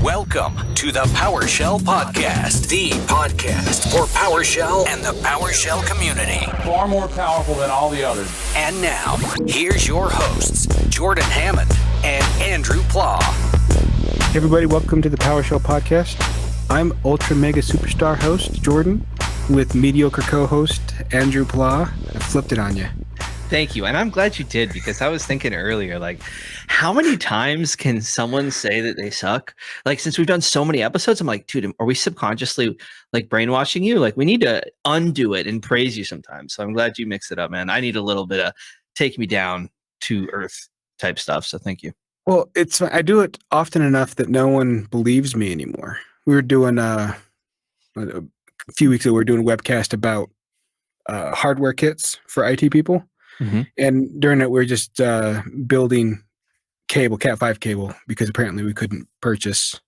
Welcome to the PowerShell Podcast, the podcast for PowerShell and the PowerShell community. Far more powerful than all the others. And now, here's your hosts, Jordan Hammond and Andrew Pla. Hey everybody, welcome to the PowerShell Podcast. I'm Ultra Mega Superstar host, Jordan, with mediocre co-host, Andrew Pla. I flipped it on you. Thank you. And I'm glad you did, because I was thinking earlier, like, how many times can someone say that they suck? Like, since we've done so many episodes, I'm like, dude, are we subconsciously like brainwashing you? Like, we need to undo it and praise you sometimes. So I'm glad you mixed it up, man. I need a little bit of take me down to earth type stuff. So thank you. Well, I do it often enough that no one believes me anymore. We were doing a few weeks ago, we were doing a webcast about hardware kits for IT people. Mm-hmm. And during it, we were just building cable, Cat5 cable, because apparently we couldn't purchase,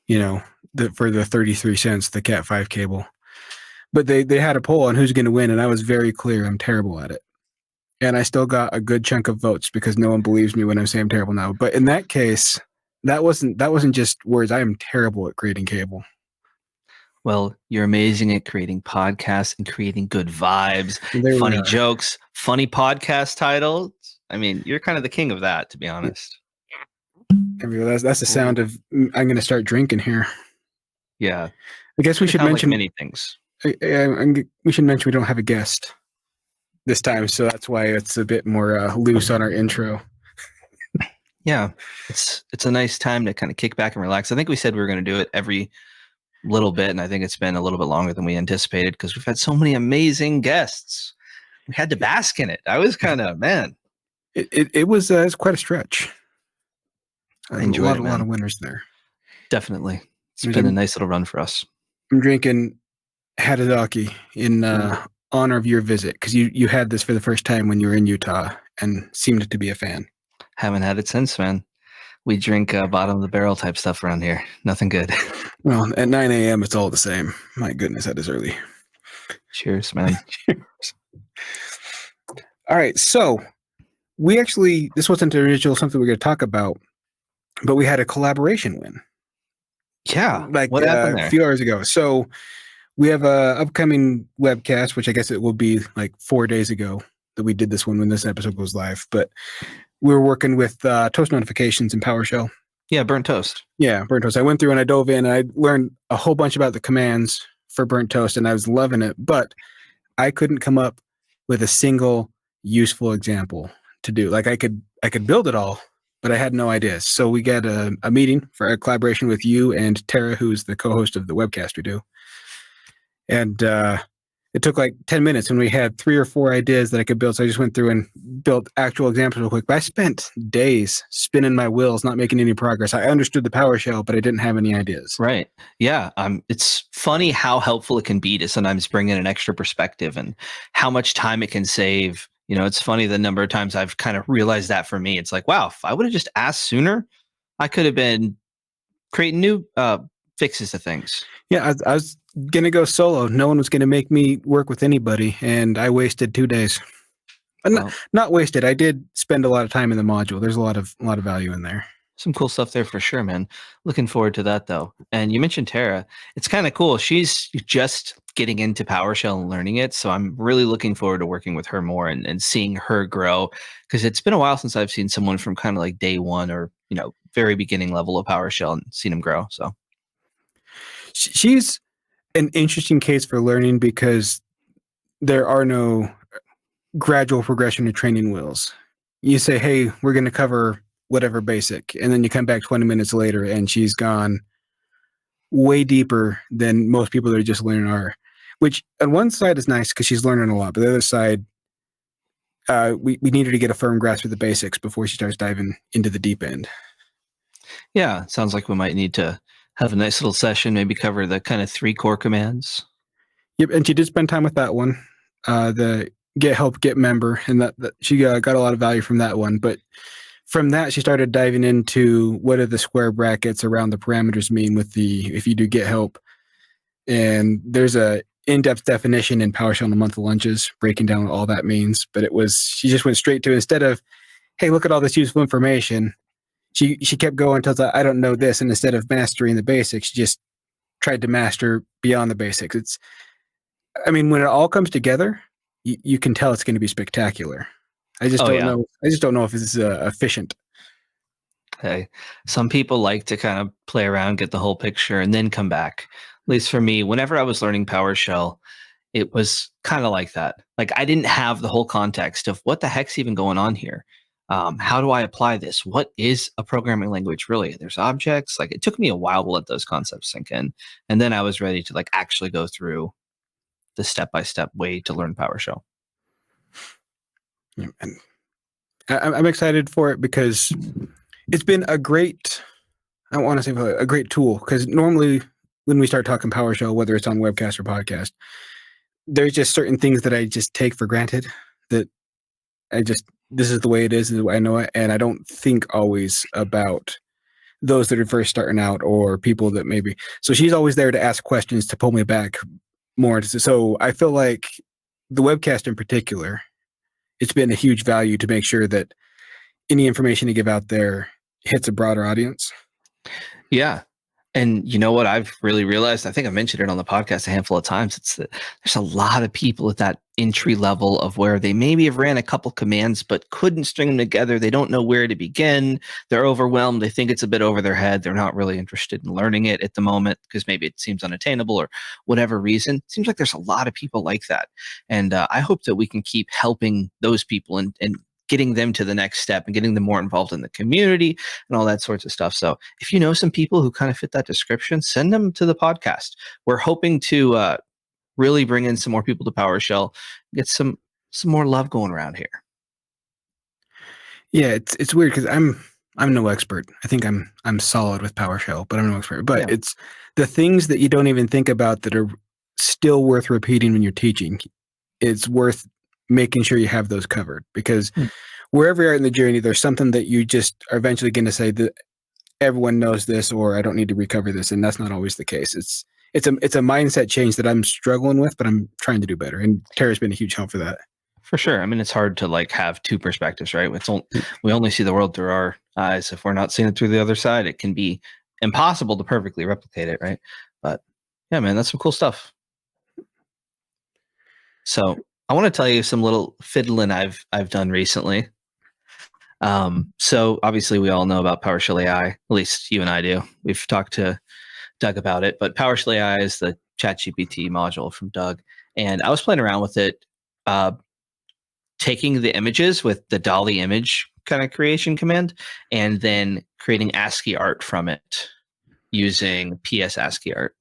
for the 33 cents, the Cat5 cable. But they had a poll on who's going to win, and I was very clear I'm terrible at it. And I still got a good chunk of votes because no one believes me when I say I'm terrible now. But in that case, that wasn't just words. I am terrible at creating cable. Well, you're amazing at creating podcasts and creating good vibes, funny jokes, funny podcast titles. I mean, you're kind of the king of that, to be honest. That's the sound of I'm going to start drinking here. Yeah. I guess we should mention many things. We should mention we don't have a guest this time, so that's why it's a bit more loose on our intro. Yeah, it's a nice time to kind of kick back and relax. I think we said we were going to do it every little bit, and I think it's been a little bit longer than we anticipated because we've had so many amazing guests. We had to bask in it. I was kind of, man. It was quite a stretch. I enjoyed a lot of winners there. Definitely. It's been a nice little run for us. I'm drinking Hadadaki in honor of your visit, because you had this for the first time when you were in Utah and seemed to be a fan. Haven't had it since, man. We drink bottom of the barrel type stuff around here. Nothing good. Well, at 9 a.m. it's all the same. My goodness, that is early. Cheers, man. Cheers. All right, so this wasn't original something we were going to talk about, but we had a collaboration win. Yeah, like what happened there? A few hours ago. So we have a upcoming webcast, which I guess it will be like 4 days ago that we did this one when this episode goes live. But we were working with toast notifications in PowerShell. Yeah, burnt toast. Yeah, burnt toast. I went through and I dove in and I learned a whole bunch about the commands for burnt toast, and I was loving it. But I couldn't come up with a single useful example to do. Like I could build it all, but I had no ideas. So we got a meeting for a collaboration with you and Tara, who's the co-host of the webcast we do. And it took like 10 minutes and we had 3 or 4 ideas that I could build. So I just went through and built actual examples real quick. But I spent days spinning my wheels, not making any progress. I understood the PowerShell, but I didn't have any ideas. Right. Yeah. It's funny how helpful it can be to sometimes bring in an extra perspective and how much time it can save. It's funny the number of times I've kind of realized that for me. It's like, wow, if I would have just asked sooner, I could have been creating new fixes to things. Yeah, I was going to go solo. No one was going to make me work with anybody, and I wasted 2 days. Not wasted. I did spend a lot of time in the module. There's a lot of value in there. Some cool stuff there for sure, man. Looking forward to that, though. And you mentioned Tara. It's kind of cool. She's just getting into PowerShell and learning it. So I'm really looking forward to working with her more and seeing her grow, because it's been a while since I've seen someone from kind of like day one or, very beginning level of PowerShell and seen him grow. So she's an interesting case for learning because there are no gradual progression of training wheels. You say, hey, we're going to cover whatever basic, and then you come back 20 minutes later and she's gone way deeper than most people that are just learning are, which on one side is nice because she's learning a lot, but the other side, we need her to get a firm grasp of the basics before she starts diving into the deep end. Yeah, sounds like we might need to have a nice little session, maybe cover the kind of 3 core commands. Yep, and she did spend time with that one, the get help, get member, and that she got a lot of value from that one. But from that, she started diving into what do the square brackets around the parameters mean if you do get help. And there's a in-depth definition in PowerShell in the month of lunches, breaking down what all that means. But she just went straight to, instead of, hey, look at all this useful information, she kept going until I don't know this, and instead of mastering the basics, she just tried to master beyond the basics. When it all comes together, you can tell it's going to be spectacular. I just don't know. I just don't know if it's efficient. Hey, some people like to kind of play around, get the whole picture, and then come back. At least for me, whenever I was learning PowerShell, it was kind of like that. Like I didn't have the whole context of what the heck's even going on here. How do I apply this? What is a programming language really? There's objects. Like it took me a while to let those concepts sink in, and then I was ready to like actually go through the step-by-step way to learn PowerShell. Yeah, and I'm excited for it because it's been a great, I don't want to say a great tool, because normally when we start talking PowerShell, whether it's on webcast or podcast, there's just certain things that I just take for granted that this is the way it is, this is the way I know it. And I don't think always about those that are first starting out or people that maybe, so she's always there to ask questions to pull me back more. So I feel like the webcast in particular, it's been a huge value to make sure that any information you give out there hits a broader audience. Yeah. And you know what I've really realized? I think I mentioned it on the podcast a handful of times. It's that there's a lot of people at that entry level of where they maybe have ran a couple commands, but couldn't string them together. They don't know where to begin. They're overwhelmed. They think it's a bit over their head. They're not really interested in learning it at the moment because maybe it seems unattainable or whatever reason. It seems like there's a lot of people like that. And I hope that we can keep helping those people and getting them to the next step and getting them more involved in the community and all that sorts of stuff. So if you know some people who kind of fit that description, send them to the podcast. We're hoping to really bring in some more people to PowerShell, get some more love going around here. Yeah, it's weird because I'm no expert. I think I'm solid with PowerShell, but I'm no expert. But it's the things that you don't even think about that are still worth repeating when you're teaching. It's worth making sure you have those covered, because wherever you're in the journey, there's something that you just are eventually going to say that everyone knows this, or I don't need to recover this. And that's not always the case. It's a mindset change that I'm struggling with, but I'm trying to do better. And Tara's been a huge help for that. For sure. I mean, it's hard to like have two perspectives, right? We only see the world through our eyes. If we're not seeing it through the other side, it can be impossible to perfectly replicate it, right? But yeah, man, that's some cool stuff. So I want to tell you some little fiddling I've done recently. So obviously we all know about PowerShell AI, at least you and I do. We've talked to Doug about it, but PowerShell AI is the ChatGPT module from Doug. And I was playing around with it, taking the images with the Dolly image kind of creation command, and then creating ASCII art from it using PS ASCII art.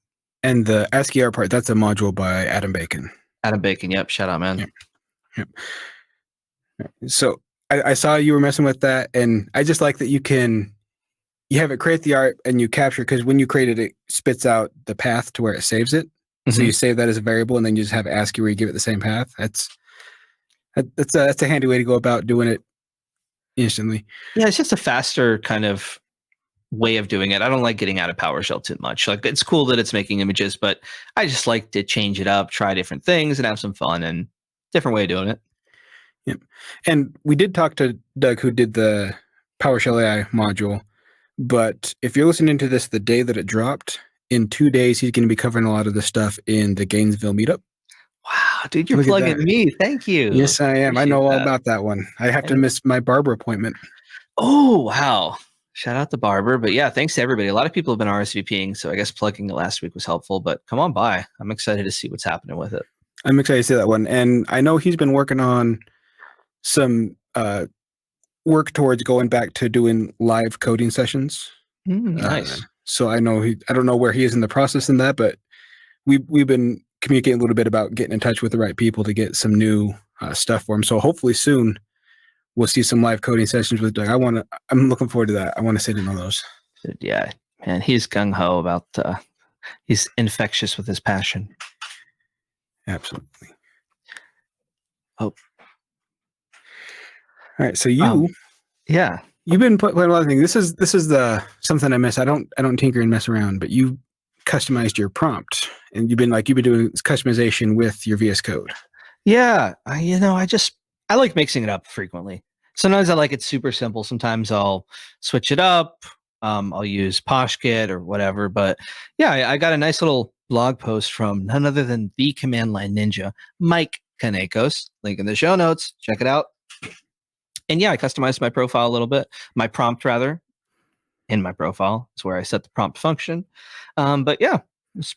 And the ASCII art part, that's a module by Adam Bacon. Adam Bacon, yep. Shout out, man. Yep. So I saw you were messing with that, and I just like that you have it create the art and you capture, because when you create it, it spits out the path to where it saves it. Mm-hmm. So you save that as a variable, and then you just have ASCII where you give it the same path. That's a handy way to go about doing it instantly. Yeah, it's just a faster kind of way of doing it. I don't like getting out of PowerShell too much. Like, it's cool that it's making images, but I just like to change it up, try different things, and have some fun, and different way of doing it. Yep. And we did talk to Doug, who did the PowerShell AI module, but if you're listening to this the day that it dropped, in 2 days, he's going to be covering a lot of the stuff in the Gainesville meetup. Wow, dude, you're plugging me. Thank you. Yes, I am. I know all about that one. I have to miss my barber appointment. Oh, wow. Shout out to Barber. But yeah, thanks to everybody. A lot of people have been RSVPing, so I guess plugging it last week was helpful. But come on by. I'm excited to see what's happening with it. I'm excited to see that one. And I know he's been working on some work towards going back to doing live coding sessions. Nice. So I know I don't know where he is in the process in that, but we've been communicating a little bit about getting in touch with the right people to get some new stuff for him. So hopefully soon we'll see some live coding sessions with Doug. I'm looking forward to that. I want to sit in on those. Yeah, man, he's gung-ho about, he's infectious with his passion. Absolutely. Oh. All right. So you've been playing a lot of things. This is the something I miss. I don't tinker and mess around, but you customized your prompt, and you've been doing customization with your VS Code. Yeah, I like mixing it up frequently. Sometimes I like it super simple. Sometimes I'll switch it up. I'll use PoshKit or whatever. But yeah, I got a nice little blog post from none other than the command line ninja, Mike Kanekos. Link in the show notes. Check it out. And yeah, I customized my profile a little bit. My prompt, rather, in my profile is where I set the prompt function. But yeah, it's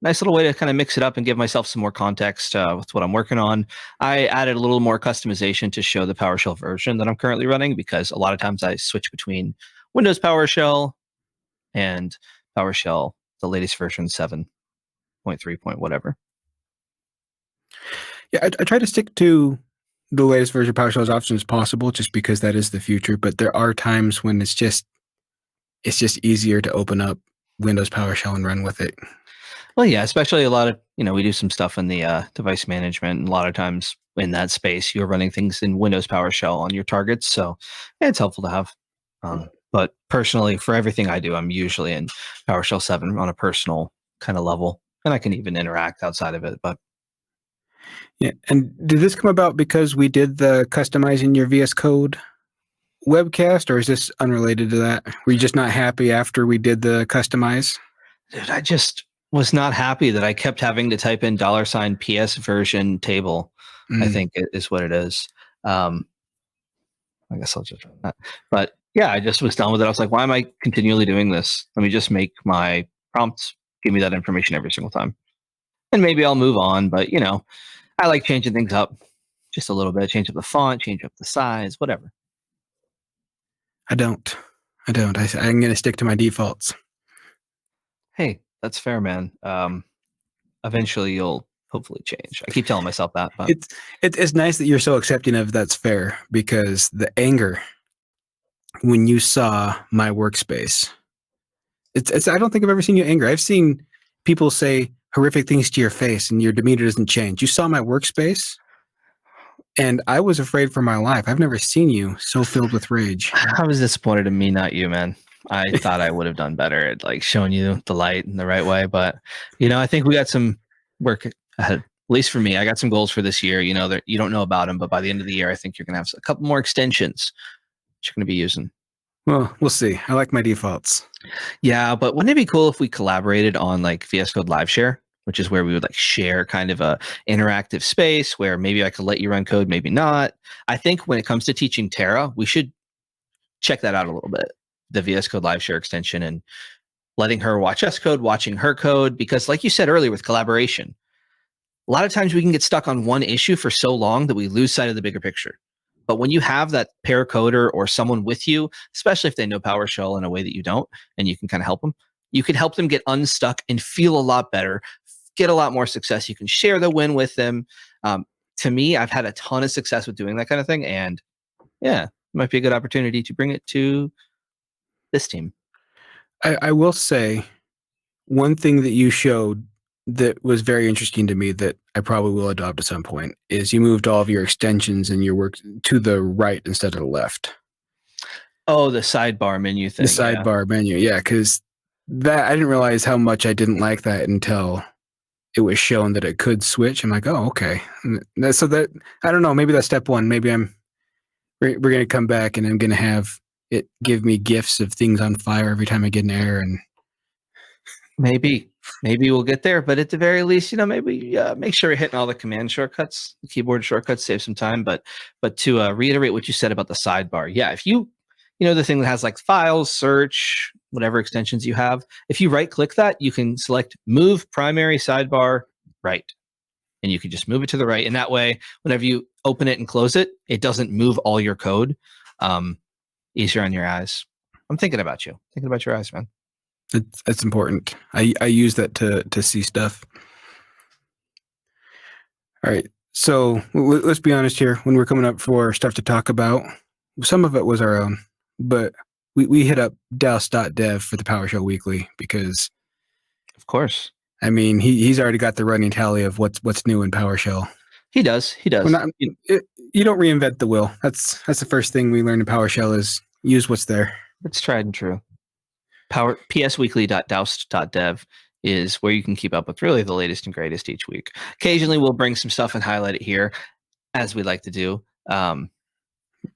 nice little way to kind of mix it up and give myself some more context with what I'm working on. I added a little more customization to show the PowerShell version that I'm currently running, because a lot of times I switch between Windows PowerShell and PowerShell, the latest version 7.3 point whatever. Yeah, I try to stick to the latest version of PowerShell as often as possible, just because that is the future. But there are times when it's just easier to open up Windows PowerShell and run with it. Well, yeah, especially a lot of, we do some stuff in the device management. And a lot of times in that space, you're running things in Windows PowerShell on your targets. So yeah, it's helpful to have. But personally, for everything I do, I'm usually in PowerShell 7 on a personal kind of level. And I can even interact outside of it. But yeah. And did this come about because we did the customizing your VS Code webcast, or is this unrelated to that? Were you just not happy after we did the customize? Dude, I just was not happy that I kept having to type in $PS version table, I think is what it is. I guess I'll just run that. But yeah, I just was done with it. I was like, why am I continually doing this? Let me just make my prompts give me that information every single time. And maybe I'll move on, but I like changing things up just a little bit, change up the font, change up the size, whatever. I don't. I'm going to stick to my defaults. Hey, that's fair, man. Eventually you'll hopefully change. I keep telling myself that, but it's nice that you're so accepting of that's fair, because the anger when you saw my workspace, it's I don't think I've ever seen you angry. I've seen people say horrific things to your face and your demeanor doesn't change. You saw my workspace and I was afraid for my life. I've never seen you so filled with rage. I was disappointed in me, not you, man. I thought I would have done better at like showing you the light in the right way. But, I think we got some work ahead. At least for me, I got some goals for this year, that you don't know about them, but by the end of the year, I think you're going to have a couple more extensions that you're going to be using. Well, we'll see. I like my defaults. Yeah, but wouldn't it be cool if we collaborated on like VS Code Live Share, which is where we would like share kind of a interactive space where maybe I could let you run code, maybe not. I think when it comes to teaching Tara, we should check that out a little bit, the VS Code Live Share extension, and letting her watch us code, watching her code, because like you said earlier with collaboration, a lot of times we can get stuck on one issue for so long that we lose sight of the bigger picture. But when you have that pair coder or someone with you, especially if they know PowerShell in a way that you don't, and you can kind of help them, you can help them get unstuck and feel a lot better, get a lot more success. You can share the win with them. To me, I've had a ton of success with doing that kind of thing. And yeah, it might be a good opportunity to bring it to this team. I will say one thing that you showed that was very interesting to me that I probably will adopt at some point is you moved all of your extensions and your work to the right instead of the left. Oh, the sidebar menu thing. The sidebar menu. Yeah. Cause that I didn't realize how much I didn't like that until it was shown that it could switch. I'm like, oh, okay. So that, I don't know, maybe that's step one. Maybe we're going to come back and I'm going to have it give me gifts of things on fire every time I get an error. And maybe we'll get there, but at the very least, maybe make sure you're hitting all the command shortcuts, the keyboard shortcuts, save some time. But to reiterate what you said about the sidebar, yeah, if you the thing that has like files, search, whatever extensions you have, if you right click that, you can select move primary sidebar right, and you can just move it to the right. And that way, whenever you open it and close it, it doesn't move all your code. Easier on your eyes. I'm thinking about you, thinking about your eyes, man. That's important. I use that to see stuff. All right. So let's be honest here. When we're coming up for stuff to talk about, some of it was our own, but we hit up douse.dev for the PowerShell Weekly because, of course, I mean, he's already got the running tally of what's new in PowerShell. He does. You don't reinvent the wheel. That's the first thing we learn in PowerShell is use what's there. It's tried and true. psweekly.douse.dev is where you can keep up with really the latest and greatest each week. Occasionally, we'll bring some stuff and highlight it here, as we like to do.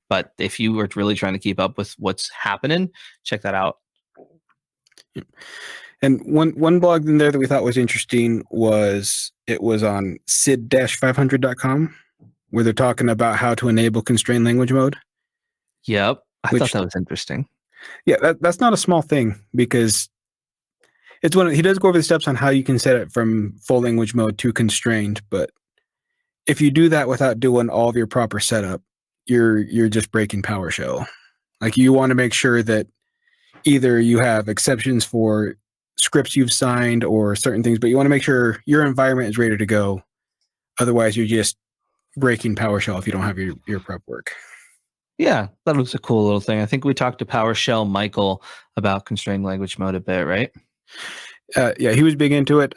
But if you were really trying to keep up with what's happening, check that out. And one blog in there that we thought was interesting was on sid-500.com, where they're talking about how to enable constrained language mode. Yep. I thought that was interesting. Yeah, that's not a small thing, because it's he does go over the steps on how you can set it from full language mode to constrained, but if you do that without doing all of your proper setup, you're just breaking PowerShell. Like, you want to make sure that either you have exceptions for scripts you've signed or certain things, but you want to make sure your environment is ready to go. Otherwise, you're just breaking PowerShell if you don't have your prep work. Yeah, that was a cool little thing. I think we talked to PowerShell Michael about constrained language mode a bit, right? Yeah, he was big into it.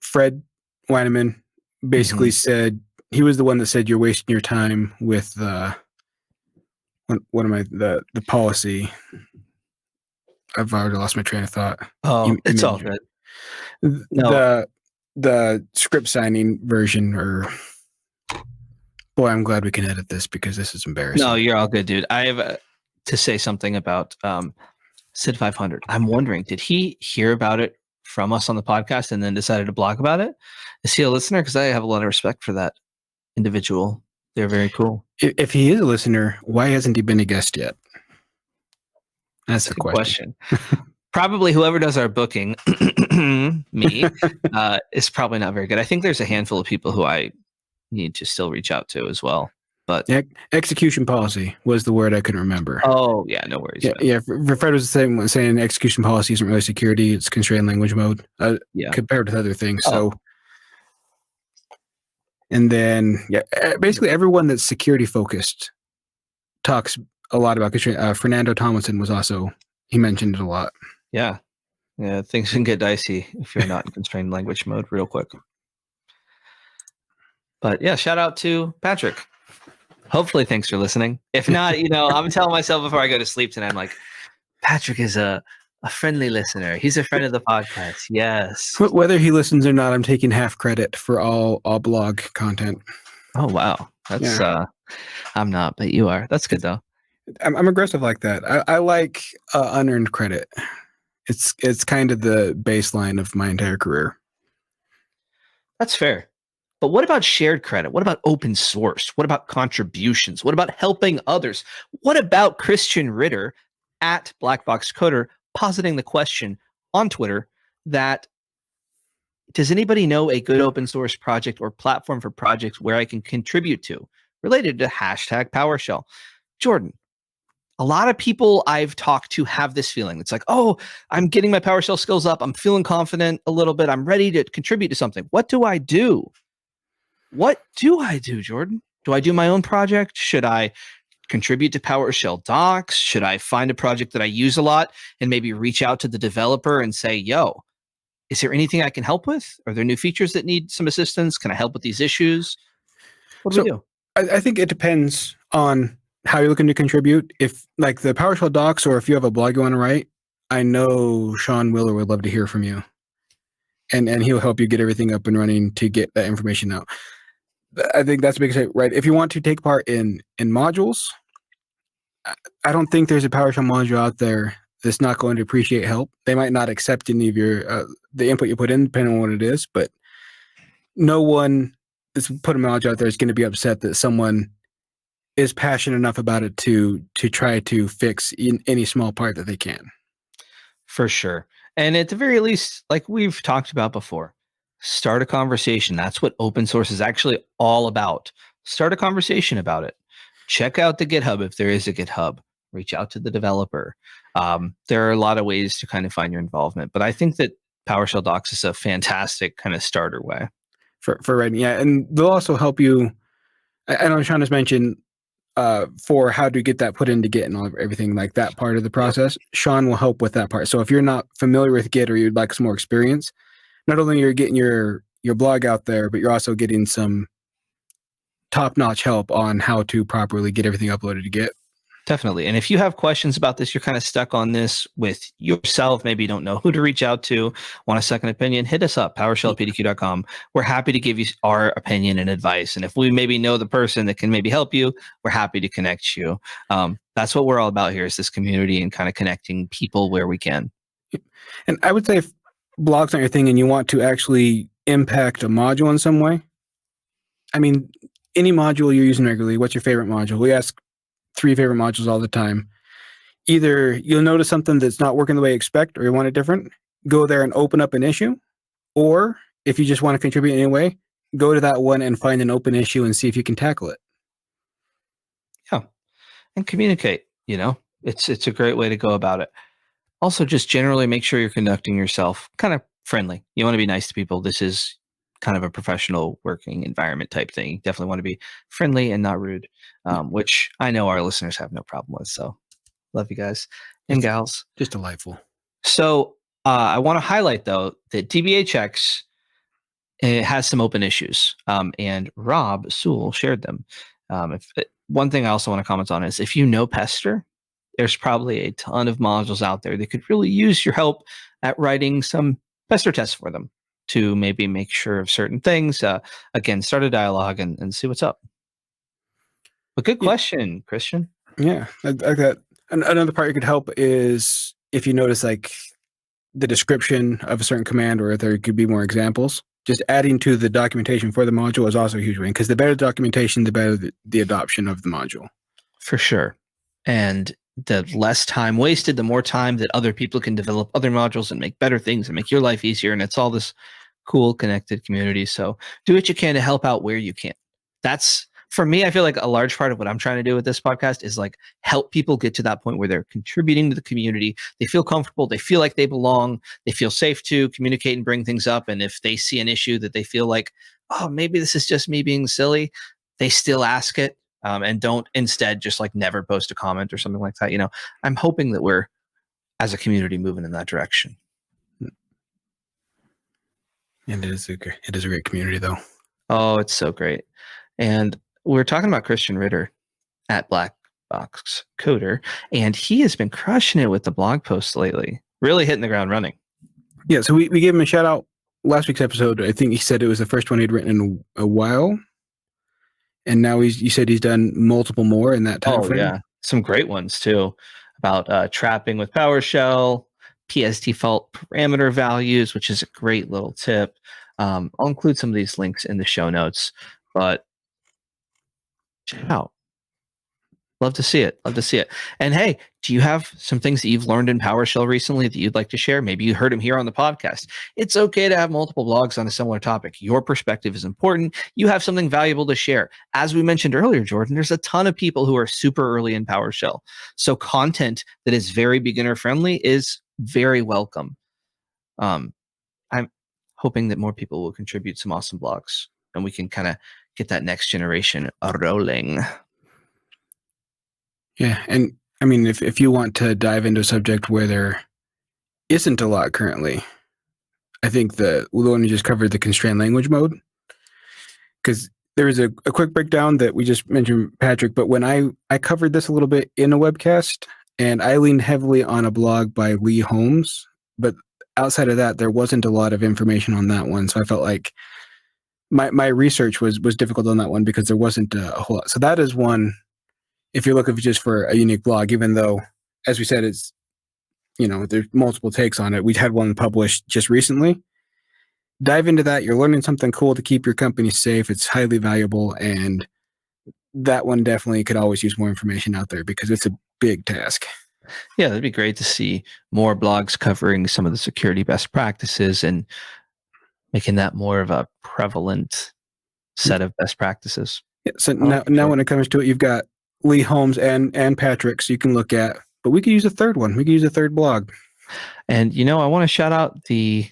Fred Weineman basically said, he was the one that said you're wasting your time with the policy. I've already lost my train of thought. Oh, it's all good. The script signing version, or boy, I'm glad we can edit this because this is embarrassing. No, you're all good, dude. I have to say something about Sid 500. I'm wondering, did he hear about it from us on the podcast and then decided to blog about it? Is he a listener? Because I have a lot of respect for that individual. They're very cool. If he is a listener, why hasn't he been a guest yet? That's the question. Probably whoever does our booking, me, is probably not very good. I think there's a handful of people who I need to still reach out to as well. But execution policy was the word I couldn't remember. Oh, yeah, no worries. Yeah. Fred was saying execution policy isn't really security; it's constrained language mode. Compared with other things. So, and then basically everyone that's security focused talks a lot about constraint. Fernando Tomlinson was also, he mentioned it a lot. Yeah, things can get dicey if you're not in constrained language mode real quick. But yeah, shout out to Patrick. Hopefully, thanks for listening. If not, I'm telling myself before I go to sleep tonight, I'm like, Patrick is a friendly listener. He's a friend of the podcast. Yes. Whether he listens or not, I'm taking half credit for all blog content. Oh, wow. That's I'm not, but you are. That's good though. I'm aggressive like that. I like unearned credit. It's kind of the baseline of my entire career. That's fair. But what about shared credit? What about open source? What about contributions? What about helping others? What about Christian Ritter at Blackbox Coder positing the question on Twitter that, does anybody know a good open source project or platform for projects where I can contribute to related to #PowerShell? Jordan, a lot of people I've talked to have this feeling. It's like, oh, I'm getting my PowerShell skills up. I'm feeling confident a little bit. I'm ready to contribute to something. What do I do? What do I do, Jordan? Do I do my own project? Should I contribute to PowerShell docs? Should I find a project that I use a lot and maybe reach out to the developer and say, yo, is there anything I can help with? Are there new features that need some assistance? Can I help with these issues? What do we do? I think it depends on how you're looking to contribute. If like the PowerShell docs, or if you have a blog you want to write, I know Sean Willer would love to hear from you. And he'll help you get everything up and running to get that information out. I think that's a big thing, right? If you want to take part in modules, I don't think there's a PowerShell module out there that's not going to appreciate help. They might not accept any of your the input you put in, depending on what it is, but no one that's put a module out there is going to be upset that someone is passionate enough about it to try to fix in any small part that they can. For sure. And at the very least, like we've talked about before, start a conversation. That's what open source is actually all about. Start a conversation about it. Check out the GitHub if there is a GitHub. Reach out to the developer. There are a lot of ways to kind of find your involvement, but I think that PowerShell Docs is a fantastic kind of starter way. For writing, yeah. And they'll also help you. I know Sean has mentioned for how to get that put into Git and everything like that part of the process. Sean will help with that part. So if you're not familiar with Git or you'd like some more experience, not only you're getting your blog out there, but you're also getting some top-notch help on how to properly get everything uploaded to Git. Definitely. And if you have questions about this, you're kind of stuck on this with yourself, maybe you don't know who to reach out to, want a second opinion, hit us up, PowerShellPDQ.com. We're happy to give you our opinion and advice. And if we maybe know the person that can maybe help you, we're happy to connect you. That's what we're all about here, is this community and kind of connecting people where we can. And I would say if blogs aren't your thing and you want to actually impact a module in some way, I mean, any module you're using regularly, what's your favorite module? We ask 3 favorite modules all the time. Either you'll notice something that's not working the way you expect or you want it different, go there and open up an issue. Or if you just want to contribute anyway, go to that one and find an open issue and see if you can tackle it. Yeah. And communicate, it's a great way to go about it. Also, just generally make sure you're conducting yourself kind of friendly. You want to be nice to people. This is kind of a professional working environment type thing. You definitely want to be friendly and not rude, which I know our listeners have no problem with. So love you guys and gals. Just delightful. So I want to highlight, though, that DBHX has some open issues, and Rob Sewell shared them. One thing I also want to comment on is if you know Pester, there's probably a ton of modules out there that could really use your help at writing some Pester tests for them to maybe make sure of certain things. Again, start a dialogue and see what's up. But good question, Christian. Yeah. I got another part you could help is if you notice like the description of a certain command, or if there could be more examples, just adding to the documentation for the module is also a huge win, because the better documentation, the better the adoption of the module. For sure. And the less time wasted, the more time that other people can develop other modules and make better things and make your life easier. And it's all this cool connected community. So do what you can to help out where you can. That's, for me, I feel like a large part of what I'm trying to do with this podcast is like help people get to that point where they're contributing to the community. They feel comfortable. They feel like they belong. They feel safe to communicate and bring things up. And if they see an issue that they feel like, oh, maybe this is just me being silly, they still ask it. And don't instead just like never post a comment or something like that. I'm hoping that we're, as a community, moving in that direction. And it is a great community, though. Oh, it's so great. And we're talking about Christian Ritter at Black Box Coder, and he has been crushing it with the blog posts lately, really hitting the ground running. Yeah, so we gave him a shout out last week's episode. I think he said it was the first one he'd written in a while. And now you said he's done multiple more in that time frame. Yeah, some great ones too, about trapping with PowerShell, PS default parameter values, which is a great little tip. I'll include some of these links in the show notes, but check it out. Love to see it. And hey, do you have some things that you've learned in PowerShell recently that you'd like to share? Maybe you heard them here on the podcast. It's okay to have multiple blogs on a similar topic. Your perspective is important. You have something valuable to share. As we mentioned earlier, Jordan, there's a ton of people who are super early in PowerShell. So content that is very beginner friendly is very welcome. I'm hoping that more people will contribute some awesome blogs and we can kind of get that next generation rolling. Yeah, and I mean, if you want to dive into a subject where there isn't a lot currently, I think the one you just covered, the constrained language mode, because there is a quick breakdown that we just mentioned, Patrick, but when I covered this a little bit in a webcast, and I leaned heavily on a blog by Lee Holmes, but outside of that, there wasn't a lot of information on that one, so I felt like my research was difficult on that one because there wasn't a whole lot. So that is one. If you're looking just for a unique blog, even though, as we said, it's, there's multiple takes on it. We had one published just recently. Dive into that. You're learning something cool to keep your company safe. It's highly valuable. And that one definitely could always use more information out there because it's a big task. Yeah, that'd be great to see more blogs covering some of the security best practices and making that more of a prevalent set of best practices. Yeah, so now when it comes to it, you've got Lee Holmes and Patrick, so you can look at, but we could use a third one. We could use a third blog. And, I want to shout out the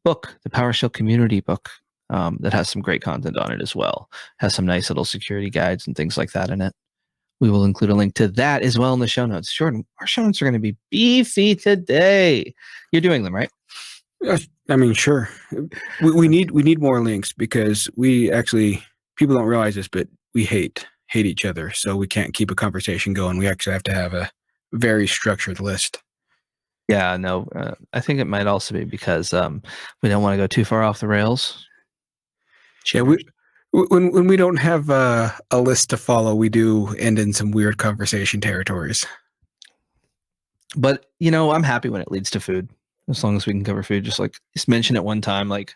book, the PowerShell Community book, that has some great content on it as well. Has some nice little security guides and things like that in it. We will include a link to that as well in the show notes. Jordan, our show notes are going to be beefy today. You're doing them, right? I mean, sure. We need more links because we actually, people don't realize this, but we hate hate each other, so we can't keep a conversation going. We actually have to have a very structured list. Yeah, no, I think it might also be because we don't want to go too far off the rails. Yeah, when we don't have a list to follow, we do end in some weird conversation territories. But I'm happy when it leads to food, as long as we can cover food. Just mention it one time, like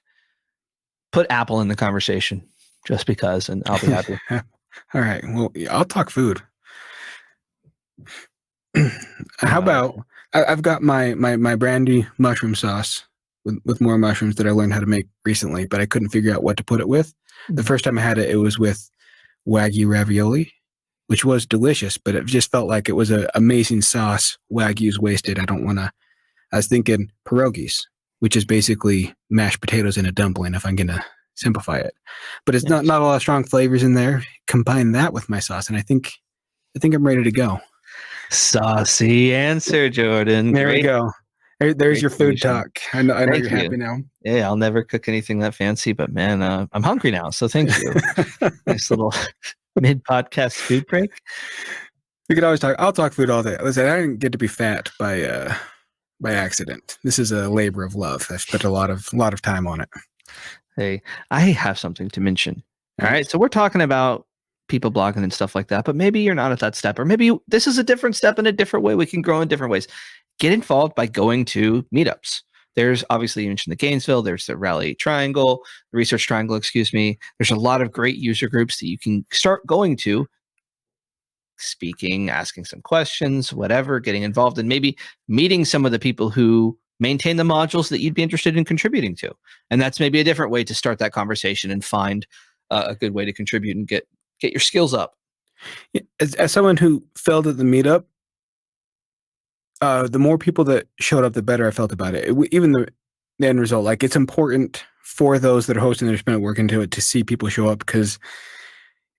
put Apple in the conversation, just because, and I'll be happy. All right, well, I'll talk food. How about I've got my brandy mushroom sauce with more mushrooms that I learned how to make recently, but I couldn't figure out what to put it with. The first time I had it, it was with Wagyu ravioli, which was delicious, but it just felt like it was an amazing sauce. Wagyu's wasted. I was thinking pierogies, which is basically mashed potatoes in a dumpling, if I'm going to simplify it. But it's not a lot of strong flavors in there. Combine that with my sauce, and I think I'm ready to go. Saucy answer, Jordan. There we go. There's your food talk. I know you're happy now. Yeah, I'll never cook anything that fancy, but man, I'm hungry now. So thank you. Nice little mid-podcast food break. We could always talk. I'll talk food all day. Listen, I didn't get to be fat by accident. This is a labor of love. I've spent a lot of time on it. Hey, I have something to mention. All right, so we're talking about people blogging and stuff like that, but maybe you're not at that step, or maybe this is a different step in a different way. We can grow in different ways. Get involved by going to meetups. There's obviously, you mentioned the Gainesville, there's the Rally Triangle, the Research Triangle, excuse me. There's a lot of great user groups that you can start going to, speaking, asking some questions, whatever, getting involved, and maybe meeting some of the people who maintain the modules that you'd be interested in contributing to. And that's maybe a different way to start that conversation and find a good way to contribute and get your skills up. As someone who failed at the meetup, the more people that showed up, the better I felt about it. Even the end result, like, it's important for those that are hosting their spent work into it to see people show up, because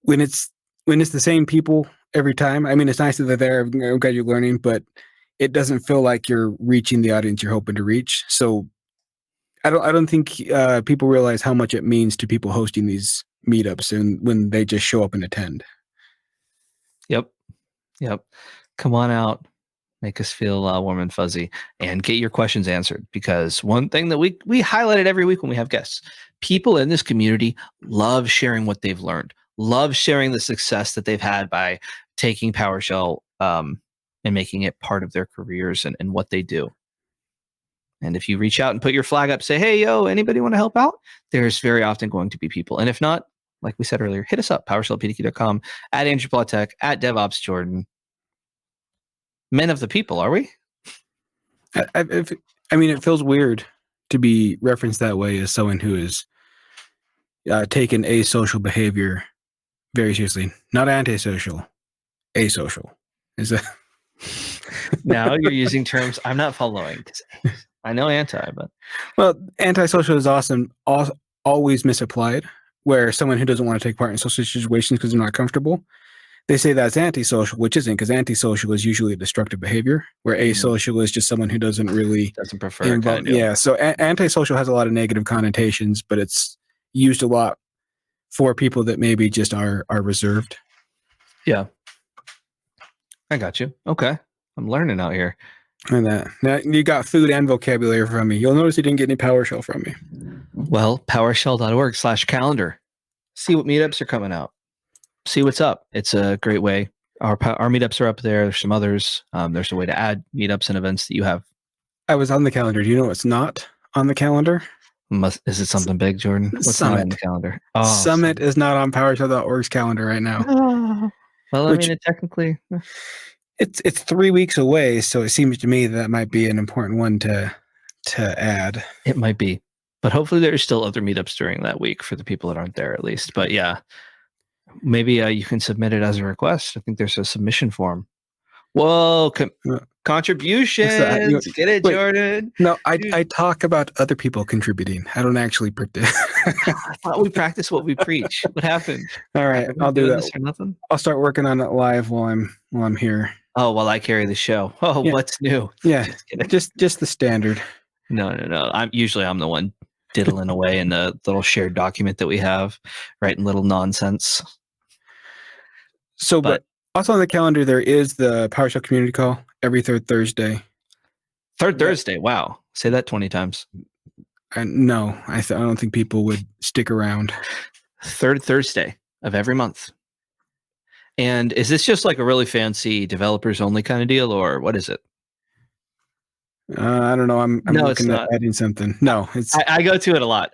when it's the same people every time, I mean, it's nice that they're there. I'm glad you're learning, but it doesn't feel like you're reaching the audience you're hoping to reach. So I don't think people realize how much it means to people hosting these meetups and when they just show up and attend. Yep. Come on out. Make us feel warm and fuzzy, and get your questions answered. Because one thing that we highlight it every week when we have guests, people in this community love sharing what they've learned, love sharing the success that they've had by taking PowerShell and making it part of their careers and what they do. And if you reach out and put your flag up, say, hey, yo, anybody want to help out? There's very often going to be people. And if not, like we said earlier, hit us up, PowerShellPDQ.com, at Andrew Pla Tech, at DevOps Jordan. Men of the people, are we? I mean, it feels weird to be referenced that way as someone who is taken asocial behavior very seriously. Not antisocial, asocial. Is that? Now you're using terms I'm not following. I know anti, but well, antisocial is awesome. Always misapplied. Where someone who doesn't want to take part in social situations because they're not comfortable, they say that's antisocial, which isn't, because antisocial is usually a destructive behavior, where asocial is just someone who doesn't prefer it. Kind of. Yeah, so antisocial has a lot of negative connotations, but it's used a lot for people that maybe just are reserved. Yeah, I got you. Okay, I'm learning out here. And now you got food and vocabulary from me. You'll notice you didn't get any PowerShell from me. Well, PowerShell.org/calendar. See what meetups are coming out. See what's up. It's a great way. Our meetups are up there. There's some others. There's a way to add meetups and events that you have. I was on the calendar. Do you know what's not on the calendar? Is it something big, Jordan? What's Summit. not on the calendar? Oh, Summit is not on PowerShell.org's calendar right now. Oh. Well, I mean, it technically... It's 3 weeks away, so it seems to me that might be an important one to add. It might be. But hopefully there's still other meetups during that week for the people that aren't there, at least. But yeah, maybe you can submit it as a request. I think there's a submission form. Whoa, contributions. Get it, wait, Jordan? No, I talk about other people contributing. I don't actually predict. I thought we practice what we preach. What happened? All right, I'll do that. Or nothing? I'll start working on it live while I'm here. Oh, while I carry the show. Oh, yeah. What's new? Yeah, just the standard. No. I'm the one diddling away in the little shared document that we have, writing little nonsense. But also on the calendar, there is the PowerShell community call every third Thursday. Thursday. Wow. Say that 20 times. No, I don't think people would stick around. Third Thursday of every month. And is this just like a really fancy developers only kind of deal, or what is it? I don't know. I'm looking at adding something. No, I go to it a lot.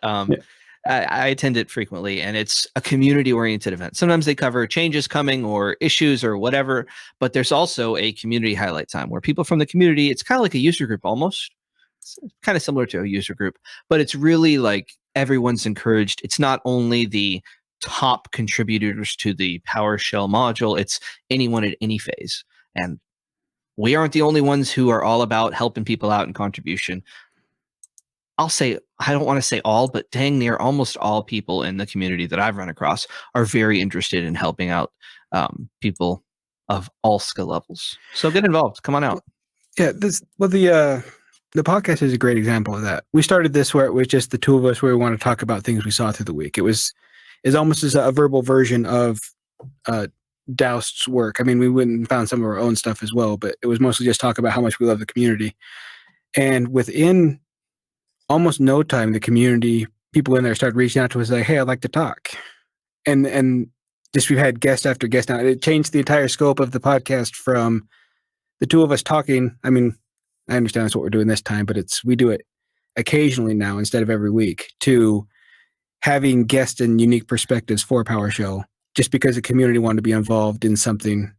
I attend it frequently, and it's a community-oriented event. Sometimes they cover changes coming or issues or whatever, but there's also a community highlight time where people from the community, it's kind of like a user group almost. It's kind of similar to a user group, but it's really like everyone's encouraged. It's not only the top contributors to the PowerShell module, it's anyone at any phase. And we aren't the only ones who are all about helping people out in contribution. I'll say, I don't want to say all, but dang near almost all people in the community that I've run across are very interested in helping out people of all skill levels. So get involved. Come on out. Yeah, the podcast is a great example of that. We started this where it was just the two of us, where we want to talk about things we saw through the week. It's almost as a verbal version of Doust's work. I mean, we went and found some of our own stuff as well, but it was mostly just talk about how much we love the community. And within almost no time, the community people in there started reaching out to us like, hey, I'd like to talk. And just we've had guest after guest now. It changed the entire scope of the podcast from the two of us talking. I mean, I understand that's what we're doing this time, but we do it occasionally now instead of every week, to having guests and unique perspectives for PowerShell, just because the community wanted to be involved in something,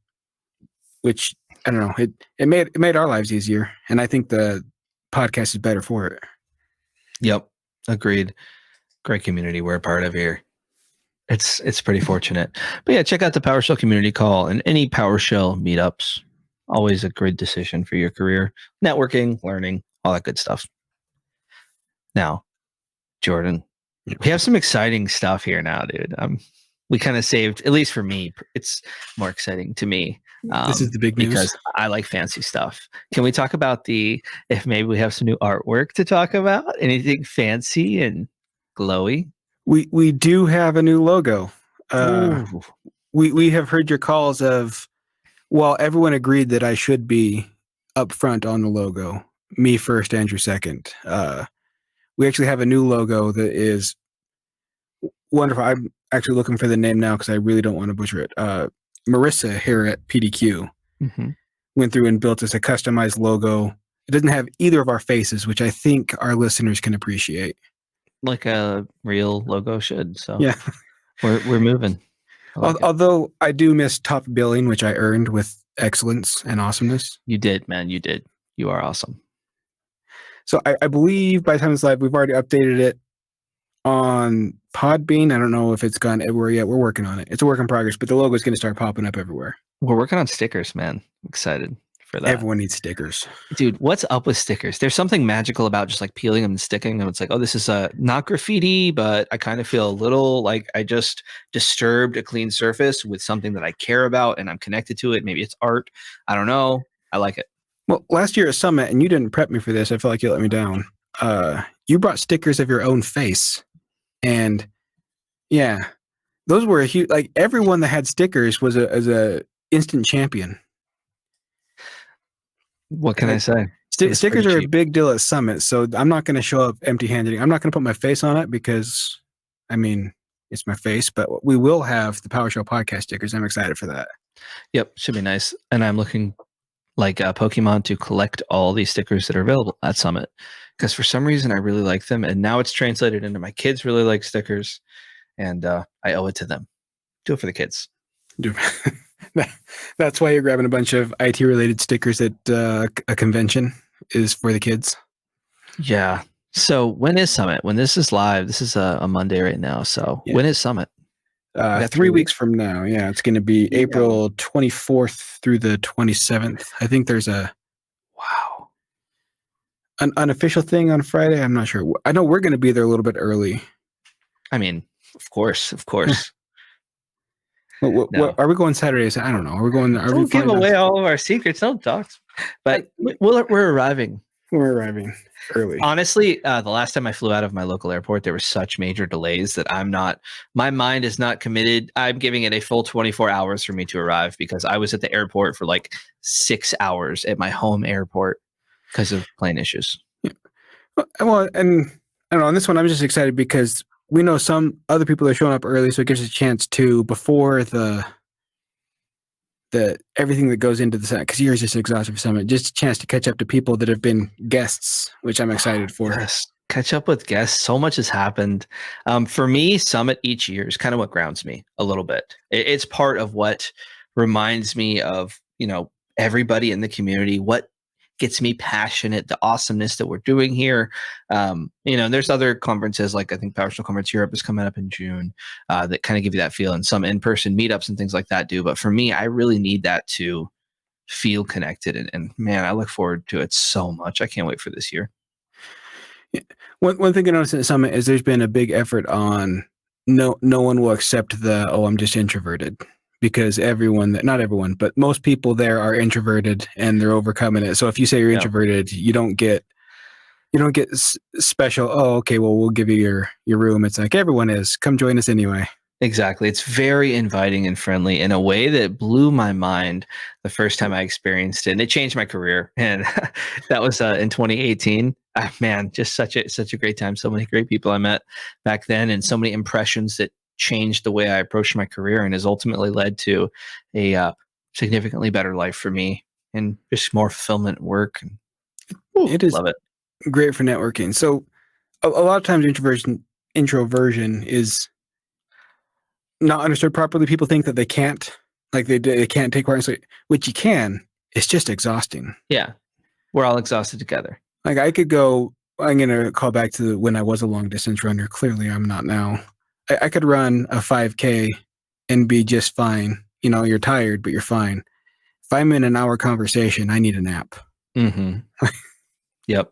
which, I don't know, it made our lives easier. And I think the podcast is better for it. Yep. Agreed. Great community we're a part of here. It's pretty fortunate. But yeah, check out the PowerShell community call and any PowerShell meetups. Always a great decision for your career. Networking, learning, all that good stuff. Now, Jordan, we have some exciting stuff here now, dude. We kind of saved, at least for me, it's more exciting to me. This is the big news. Because I like fancy stuff. Can we talk about if maybe we have some new artwork to talk about? Anything fancy and glowy? We do have a new logo. We have heard your calls of, well, everyone agreed that I should be up front on the logo. Me first, Andrew second. We actually have a new logo that is wonderful. I'm actually looking for the name now because I really don't want to butcher it. Marissa here at PDQ went through and built us a customized logo. It doesn't have either of our faces, which I think our listeners can appreciate. Like a real logo should. So yeah, we're moving. Although I do miss top billing, which I earned with excellence and awesomeness. You did, man. You did. You are awesome. So I believe by the time it's live, we've already updated it on Podbean. I don't know if it's gone everywhere yet. We're working on it. It's a work in progress, but the logo is going to start popping up everywhere. We're working on stickers, man. I'm excited for that. Everyone needs stickers. Dude, what's up with stickers? There's something magical about just like peeling them and sticking them. It's like, oh, this is not graffiti, but I kind of feel a little like I just disturbed a clean surface with something that I care about and I'm connected to it. Maybe it's art. I don't know. I like it. Well, last year at Summit, and you didn't prep me for this. I feel like you let me down. You brought stickers of your own face. And yeah, those were a huge, like everyone that had stickers was a instant champion. What can I say? Stickers are a big deal at Summit. So I'm not going to show up empty handed. I'm not going to put my face on it because, I mean, it's my face, but we will have the PowerShell podcast stickers. I'm excited for that. Yep. Should be nice. And I'm looking like Pokemon to collect all these stickers that are available at Summit. Because for some reason I really like them, and now it's translated into my kids really like stickers, and I owe it to them. Do it for the kids. That's why you're grabbing a bunch of IT related stickers at a convention is for the kids. Yeah. So when is Summit? When this is live, this is a Monday right now. So yeah. When is Summit? 3 weeks from now. Yeah, it's going to be April 24th through the 27th. I think there's an unofficial thing on Friday. I'm not sure. I know we're going to be there a little bit early. I mean, of course. What, are we going Saturdays? I don't know. Are we going? Don't give away all of our secrets. Don't talk. But we're arriving We're arriving early. Honestly, the last time I flew out of my local airport, there were such major delays that my mind is not committed. I'm giving it a full 24 hours for me to arrive because I was at the airport for like 6 hours at my home airport because of plane issues. Well, and I don't know, on this one, I'm just excited because we know some other people are showing up early, so it gives us a chance to, before the everything that goes into the summit, because yours is an exhaustive summit, just a chance to catch up to people that have been guests, which I'm excited for. Yes, catch up with guests. So much has happened. For me, Summit each year is kind of what grounds me a little bit. It's part of what reminds me of, everybody in the community, what gets me passionate, the awesomeness that we're doing here. There's other conferences, like I think PowerShell Conference Europe is coming up in June, that kind of give you that feel, and some in-person meetups and things like that do. But for me, I really need that to feel connected. And man, I look forward to it so much. I can't wait for this year. Yeah. One thing I noticed at the summit is there's been a big effort on no one will accept I'm just introverted. Because not everyone, but most people there are introverted and they're overcoming it. So if you say you're introverted, you don't get special. Oh, okay. Well, we'll give you your room. It's like everyone is. Come join us anyway. Exactly. It's very inviting and friendly in a way that blew my mind the first time I experienced it. And it changed my career. And that was in 2018. Man, just such a great time. So many great people I met back then, and so many impressions that changed the way I approached my career and has ultimately led to a significantly better life for me and just more fulfillment work. It is love it. Great for networking. So a lot of times introversion is not understood properly. People think that they can't, like they can't take part in it, which you can. It's just exhausting. Yeah. We're all exhausted together. Like I'm going to call back to when I was a long distance runner. Clearly I'm not now. I could run a 5K and be just fine. You're tired, but you're fine. If I'm in an hour conversation, I need a nap. Mm-hmm. Yep.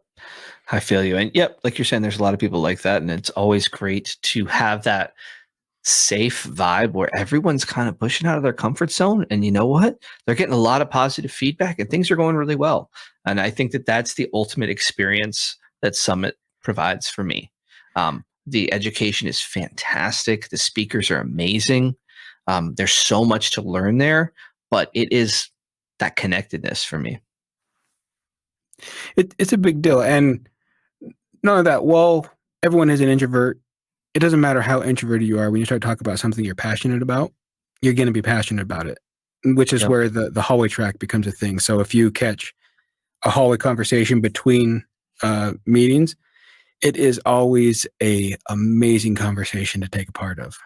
I feel you. And yep, like you're saying, there's a lot of people like that. And it's always great to have that safe vibe where everyone's kind of pushing out of their comfort zone. And you know what? They're getting a lot of positive feedback and things are going really well. And I think that that's the ultimate experience that Summit provides for me. The education is fantastic. The speakers are amazing. There's so much to learn there, but it is that connectedness for me. It's a big deal. And none of that, well, everyone is an introvert. It doesn't matter how introverted you are. When you start talking about something you're passionate about, you're going to be passionate about it, which is where the hallway track becomes a thing. So if you catch a hallway conversation between meetings, it is always a amazing conversation to take a part of.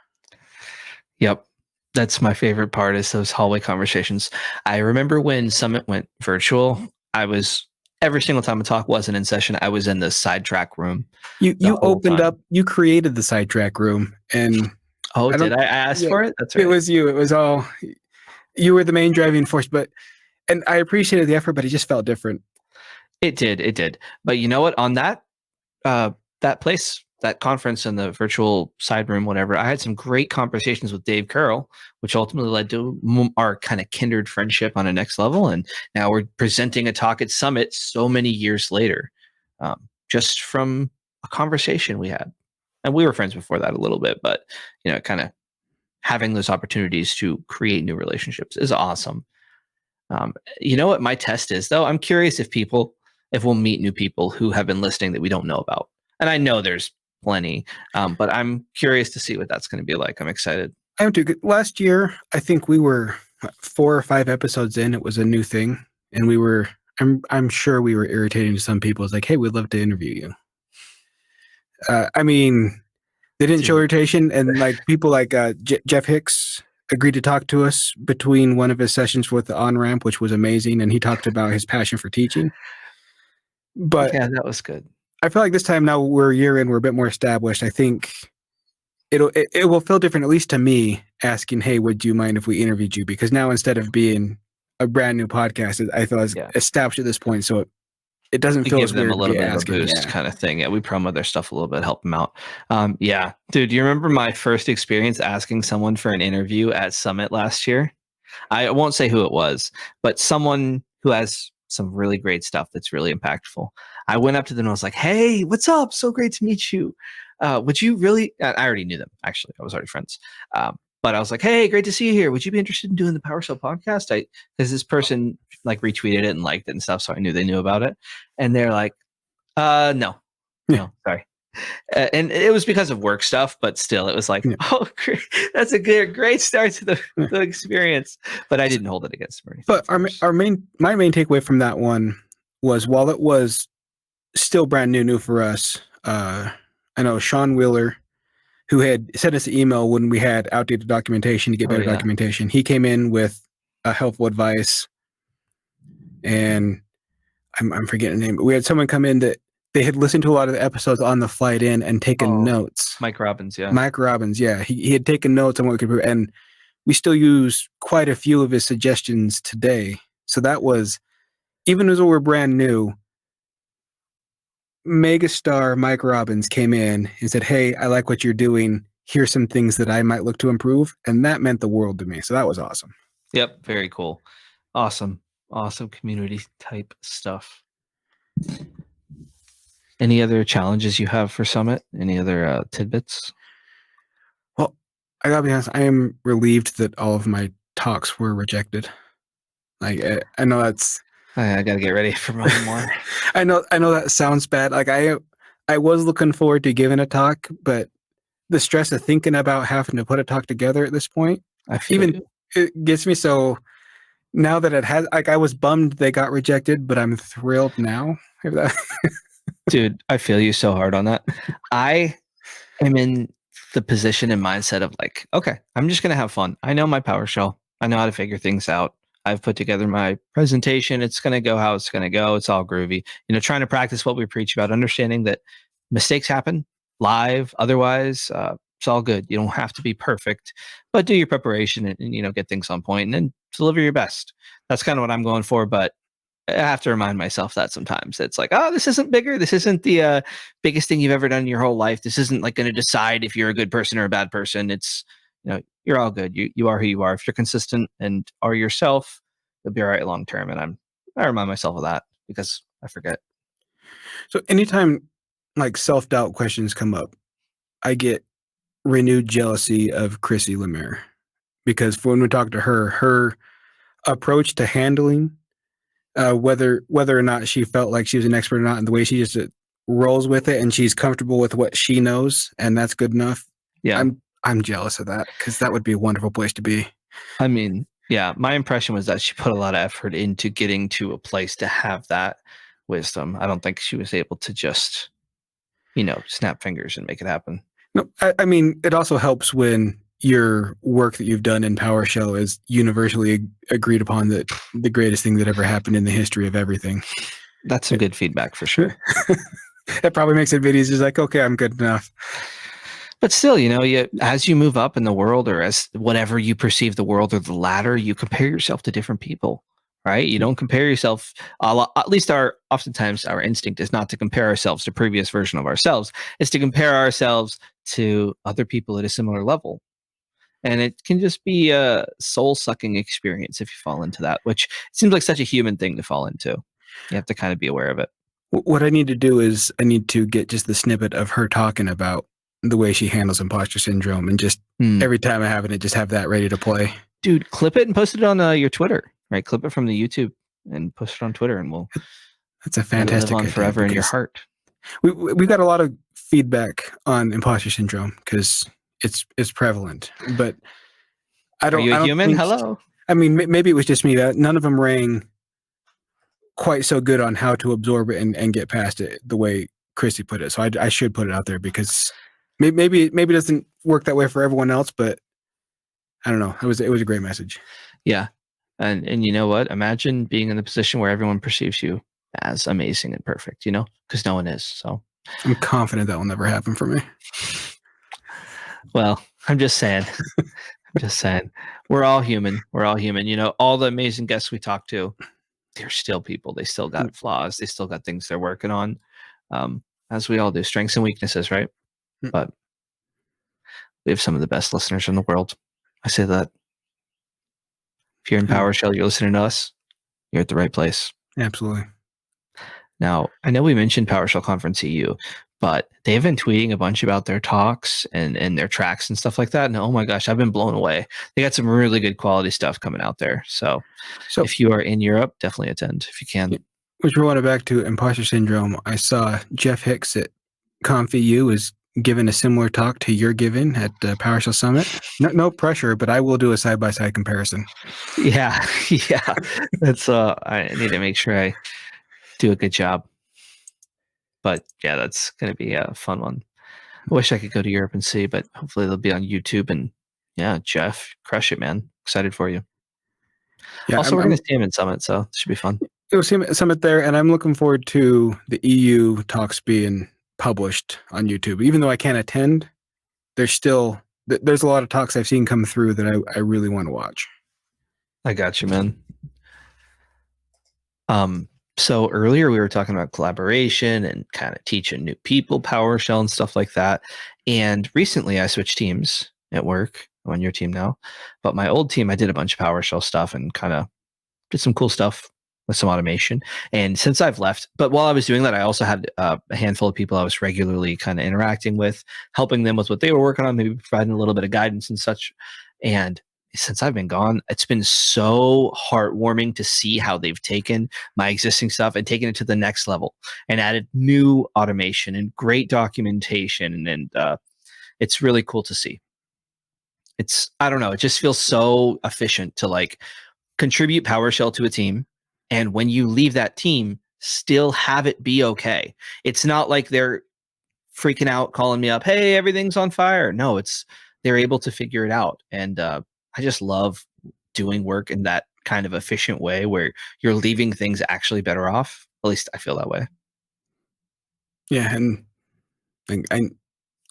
Yep. That's my favorite part, is those hallway conversations. I remember when Summit went virtual, every single time a talk wasn't in session, I was in the sidetrack room. You opened up, you created the sidetrack room. And did I ask for it? That's right. It was you. It was you were the main driving force, and I appreciated the effort, but it just felt different. It did. But you know what? On that place, that conference in the virtual side room, whatever, I had some great conversations with Dave Carroll, which ultimately led to our kind of kindred friendship on a next level. And now we're presenting a talk at Summit so many years later, just from a conversation we had. And we were friends before that a little bit, but kind of having those opportunities to create new relationships is awesome. You know what my test is, though? I'm curious if we'll meet new people who have been listening that we don't know about. And I know there's plenty, but I'm curious to see what that's going to be like. I'm excited. I am too. Last year, I think we were 4 or 5 episodes in. It was a new thing. And I'm sure we were irritating to some people. It's like, hey, we'd love to interview you. They didn't show irritation. And like people like Jeff Hicks agreed to talk to us between one of his sessions with the on-ramp, which was amazing. And he talked about his passion for teaching. But yeah, that was good. I feel like this time now we're a year in, we're a bit more established. I think it will feel different, at least to me, asking, hey, would you mind if we interviewed you? Because now instead of being a brand new podcast, I feel it's established at this point. So it doesn't feel as weird them a little to be bit asking, of a boost kind of thing. Yeah, we promote their stuff a little bit, help them out. Yeah, dude, do you remember my first experience asking someone for an interview at Summit last year? I won't say who it was, but someone who has some really great stuff that's really impactful. I went up to them and I was like, "Hey, what's up? So great to meet you. Would you really?" I already knew them. Actually, I was already friends. But I was like, "Hey, great to see you here. Would you be interested in doing the PowerShell podcast?" Because this person like retweeted it and liked it and stuff, so I knew they knew about it. And they're like, no, sorry." And it was because of work stuff, but still, it was like, "Oh, great. That's a great start to the experience." But I didn't hold it against them. But my main takeaway from that one was, while it was still brand new for us, I know Sean Wheeler, who had sent us an email when we had outdated documentation to get better documentation. He came in with helpful advice, and I'm forgetting the name. But we had someone come in that they had listened to a lot of the episodes on the flight in and taken notes. Mike Robbins, yeah. Mike Robbins, yeah. He had taken notes on what we could do, and we still use quite a few of his suggestions today. So that was, even as we're brand new, megastar Mike Robbins came in and said, "Hey, I like what you're doing. Here's some things that I might look to improve." And that meant the world to me. So that was awesome. Yep. Very cool. Awesome community type stuff. Any other challenges you have for Summit? Any other tidbits? Well, I gotta be honest, I am relieved that all of my talks were rejected. Like, I know that's... I gotta get ready for one more. I know that sounds bad. Like, I was looking forward to giving a talk, but the stress of thinking about having to put a talk together at this point, it gets me. So now that it has, like, I was bummed they got rejected, but I'm thrilled now. Dude, I feel you so hard on that. I am in the position and mindset of like, okay, I'm just gonna have fun. I know my PowerShell. I know how to figure things out. I've put together my presentation. It's going to go how it's going to go. It's all groovy. Trying to practice what we preach about, understanding that mistakes happen live. Otherwise, it's all good. You don't have to be perfect, but do your preparation and get things on point and then deliver your best. That's kind of what I'm going for. But I have to remind myself that sometimes it's like, oh, this isn't bigger. This isn't the biggest thing you've ever done in your whole life. This isn't like going to decide if you're a good person or a bad person. It's, you're all good. You are who you are. If you're consistent and are yourself, you'll be all right long term. And I remind myself of that because I forget. So anytime like self-doubt questions come up, I get renewed jealousy of Chrissy Lemire, because when we talk to her approach to handling whether or not she felt like she was an expert or not, and the way she just rolls with it and she's comfortable with what she knows, and that's good enough. Yeah. I'm jealous of that, because that would be a wonderful place to be. I mean, yeah, my impression was that she put a lot of effort into getting to a place to have that wisdom. I don't think she was able to just, snap fingers and make it happen. No, I mean, it also helps when your work that you've done in PowerShell is universally agreed upon that the greatest thing that ever happened in the history of everything. That's some good feedback for sure. That probably makes it a bit easier. It's like, okay, I'm good enough. But still, as you move up in the world, or as whatever you perceive the world or the ladder, you compare yourself to different people, right? You don't compare yourself. At least oftentimes our instinct is not to compare ourselves to previous version of ourselves. It's to compare ourselves to other people at a similar level. And it can just be a soul-sucking experience if you fall into that, which seems like such a human thing to fall into. You have to kind of be aware of it. What I need to do is I need to get just the snippet of her talking about the way she handles imposter syndrome, and just every time I have it, just have that ready to play. Dude, clip it and post it on your Twitter, right? Clip it from the YouTube and post it on Twitter, and we'll. That's a fantastic live on forever in your heart. We got a lot of feedback on imposter syndrome because it's prevalent, but I don't. Are you a human? Hello. I mean, maybe it was just me that none of them rang quite so good on how to absorb it and get past it the way Chrissy put it. So I should put it out there, because maybe it doesn't work that way for everyone else, but I don't know. It was a great message. Yeah. And you know what? Imagine being in the position where everyone perceives you as amazing and perfect, because no one is. So I'm confident that will never happen for me. Well, I'm just saying. We're all human. All the amazing guests we talk to, they're still people. They still got flaws. They still got things they're working on. As we all do, strengths and weaknesses, right? But we have some of the best listeners in the world. I say that. If you're in PowerShell, you're listening to us, you're at the right place. Absolutely. Now, I know we mentioned PowerShell Conference EU, but they've been tweeting a bunch about their talks and their tracks and stuff like that. And oh my gosh, I've been blown away. They got some really good quality stuff coming out there. So if you are in Europe, definitely attend if you can. Which we're going back to imposter syndrome. I saw Jeff Hicks at ConfEU is giving a similar talk to you're giving at PowerShell Summit. No pressure, but I will do a side-by-side comparison. Yeah. That's I need to make sure I do a good job. But yeah, that's going to be a fun one. I wish I could go to Europe and see, but hopefully they'll be on YouTube. And yeah, Jeff, crush it, man. Excited for you. Yeah, also, we're going to see him in Summit, so it should be fun. We'll see him at Summit there, and I'm looking forward to the EU talks being published on YouTube. Even though I can't attend, there's a lot of talks I've seen come through that I really want to watch. I got you, man. So earlier we were talking about collaboration and kind of teaching new people PowerShell and stuff like that. And recently I switched teams at work. I'm on your team now. But my old team, I did a bunch of PowerShell stuff and kind of did some cool stuff with some automation. And since I've left, but while I was doing that, I also had a handful of people I was regularly kind of interacting with, helping them with what they were working on, maybe providing a little bit of guidance and such. And since I've been gone, it's been so heartwarming to see how they've taken my existing stuff and taken it to the next level and added new automation and great documentation. And it's really cool to see. I don't know, it just feels so efficient to like contribute PowerShell to a team. And when you leave that team, still have it be okay. It's not like they're freaking out, calling me up, hey, everything's on fire. No, they're able to figure it out. And I just love doing work in that kind of efficient way where you're leaving things actually better off. At least I feel that way. Yeah, and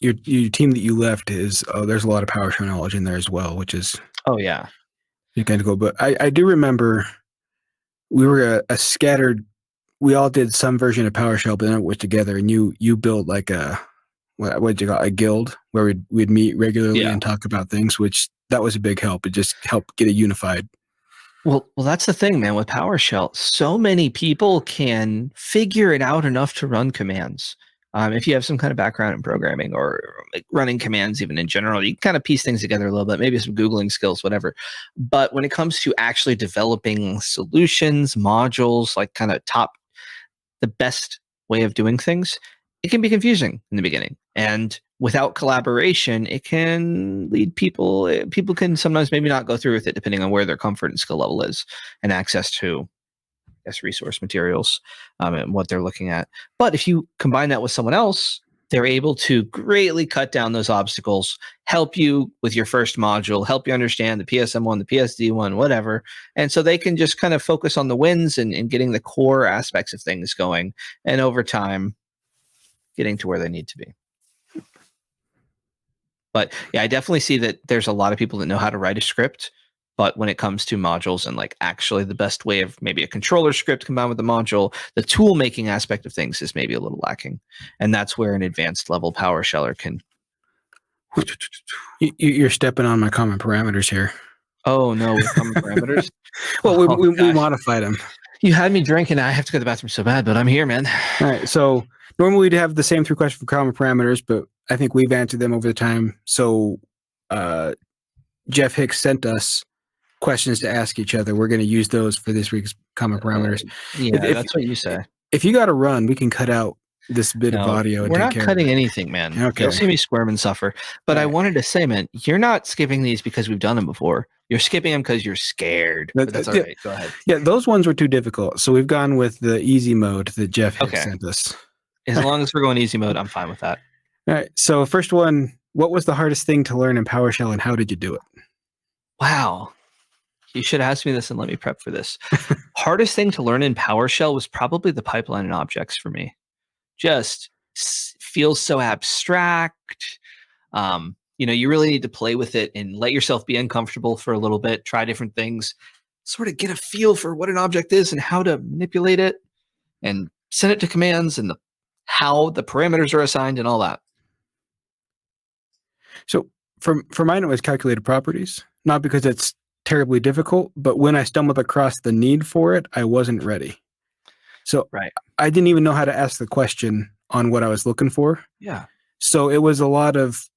your team that you left is there's a lot of PowerShell knowledge in there as well, which is you kind of go. But I do remember we were a scattered. We all did some version of PowerShell, but then it was together, and you built like what did you call it, a guild where we'd meet regularly and talk about things, which that was a big help. It just helped get it unified. Well, that's the thing, man, with PowerShell. So many people can figure it out enough to run commands. If you have some kind of background in programming or like running commands, even in general, you can kind of piece things together a little bit, maybe some Googling skills, whatever. But when it comes to actually developing solutions, modules, like kind of the best way of doing things, it can be confusing in the beginning. And without collaboration, it can lead people can sometimes maybe not go through with it depending on where their comfort and skill level is and access to resource materials and what they're looking at. But if you combine that with someone else, they're able to greatly cut down those obstacles, help you with your first module, help you understand the PSM one, the PSD one, whatever. And so they can just kind of focus on the wins and getting the core aspects of things going. And over time, getting to where they need to be. But yeah, I definitely see that there's a lot of people that know how to write a script, but when it comes to modules and like actually the best way of maybe a controller script combined with the module, the tool making aspect of things is maybe a little lacking. And that's where an advanced level PowerSheller can. You're stepping on my common parameters here. Oh no, with common parameters? Well, we modified them. You had me drinking. I have to go to the bathroom so bad, but I'm here, man. All right. So normally we'd have the same 3 questions for common parameters, but I think we've answered them over the time. So Jeff Hicks sent us questions to ask each other. We're going to use those for this week's common parameters. That's what you say. If you got to run, we can cut out this bit of audio. And we're not cutting anything, man. Okay. You'll see me squirm and suffer. But I wanted to say, man, you're not skipping these because we've done them before. You're skipping them because you're scared. But that's all right. Go ahead. Yeah, those ones were too difficult. So we've gone with the easy mode that Jeff Hicks sent us. As long as we're going easy mode, I'm fine with that. All right. So first one, what was the hardest thing to learn in PowerShell and how did you do it? Wow. You should ask me this and let me prep for this. Hardest thing to learn in PowerShell was probably the pipeline and objects for me. Just feels so abstract. You really need to play with it and let yourself be uncomfortable for a little bit, try different things, sort of get a feel for what an object is and how to manipulate it and send it to commands and how the parameters are assigned and all that. So for mine, it was calculated properties, not because it's terribly difficult, but when I stumbled across the need for it, I wasn't ready. So Right. I didn't even know how to ask the question on what I was looking for. Yeah. So it was a lot of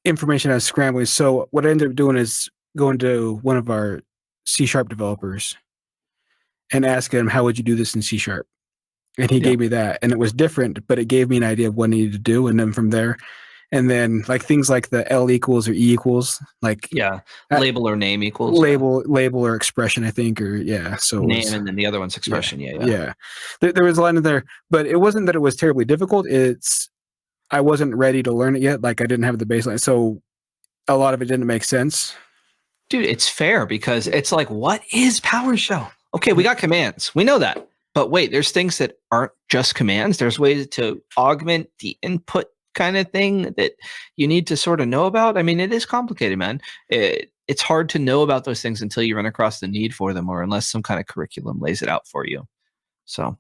information I was scrambling. So what I ended up doing is going to one of our C# developers and asking him, how would you do this in C#? And he gave me that, and it was different, but it gave me an idea of what I needed to do. And then from there, and then like things like the L equals or E equals, like label or name equals label or expression, I think, or So name, and then the other one's expression. Yeah. There was a line in there, but it wasn't that it was terribly difficult. I wasn't ready to learn it yet. Like I didn't have the baseline, so a lot of it didn't make sense. Dude, it's fair because it's like, what is PowerShell? Okay, we got commands. We know that. But wait, there's things that aren't just commands. There's ways to augment the input kind of thing that you need to sort of know about. I mean, it is complicated, man. It's hard to know about those things until you run across the need for them, or unless some kind of curriculum lays it out for you. So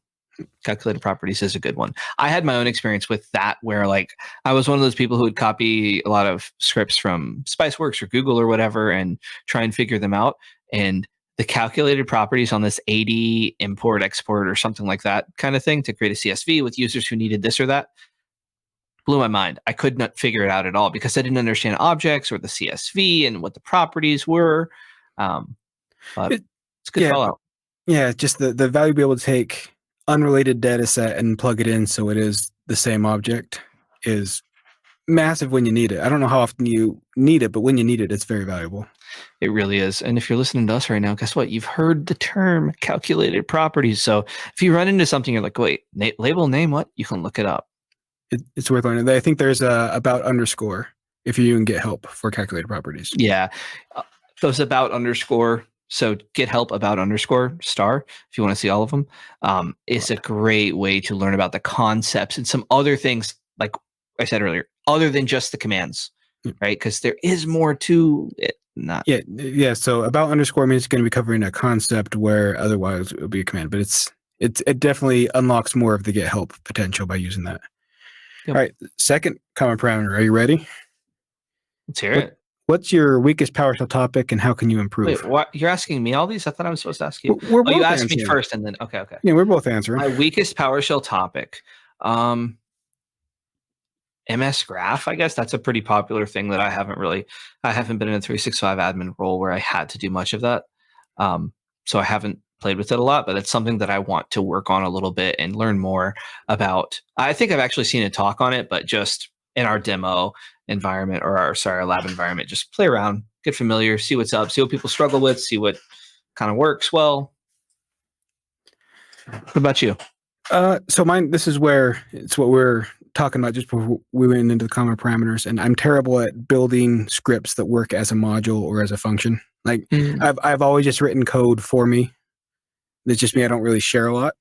calculated properties is a good one. I had my own experience with that where like I was one of those people who would copy a lot of scripts from Spiceworks or Google or whatever and try and figure them out. And the calculated properties on this 80 import, export, or something like that kind of thing to create a CSV with users who needed this or that blew my mind. I could not figure it out at all because I didn't understand objects or the CSV and what the properties were. But it's good follow. Yeah, just the value to be able to take unrelated data set and plug it in so it is the same object is massive when you need it. I don't know how often you need it, but when you need it, it's very valuable. It really is. And if you're listening to us right now, guess what? You've heard the term calculated properties. So if you run into something, you're like, wait, label name what? You can look it up. It's worth learning. I think there's a about underscore if you can get help for calculated properties. Yeah. Those about underscore. So get help about underscore star, if you want to see all of them, is a great way to learn about the concepts and some other things, like I said earlier, other than just the commands, right? Because there is more to it. Yeah. So about underscore means it's going to be covering a concept where otherwise it would be a command, but it definitely unlocks more of the get help potential by using that. Yep. All right. Second common parameter. Are you ready? Let's hear it. What's your weakest PowerShell topic and how can you improve? Wait, what? You're asking me all these? I thought I was supposed to ask you. You asked me first and then, okay. Yeah, we're both answering. My weakest PowerShell topic. MS Graph, I guess that's a pretty popular thing that I haven't been in a 365 admin role where I had to do much of that. So I haven't played with it a lot, but it's something that I want to work on a little bit and learn more about. I think I've actually seen a talk on it, but just in our demo environment or our lab environment, just play around, get familiar, see what's up, see what people struggle with, see what kind of works well. What about you? So mine, this is where it's what we're talking about just before we went into the common parameters, and I'm terrible at building scripts that work as a module or as a function. Like I've always just written code for me. It's just me. I don't really share a lot.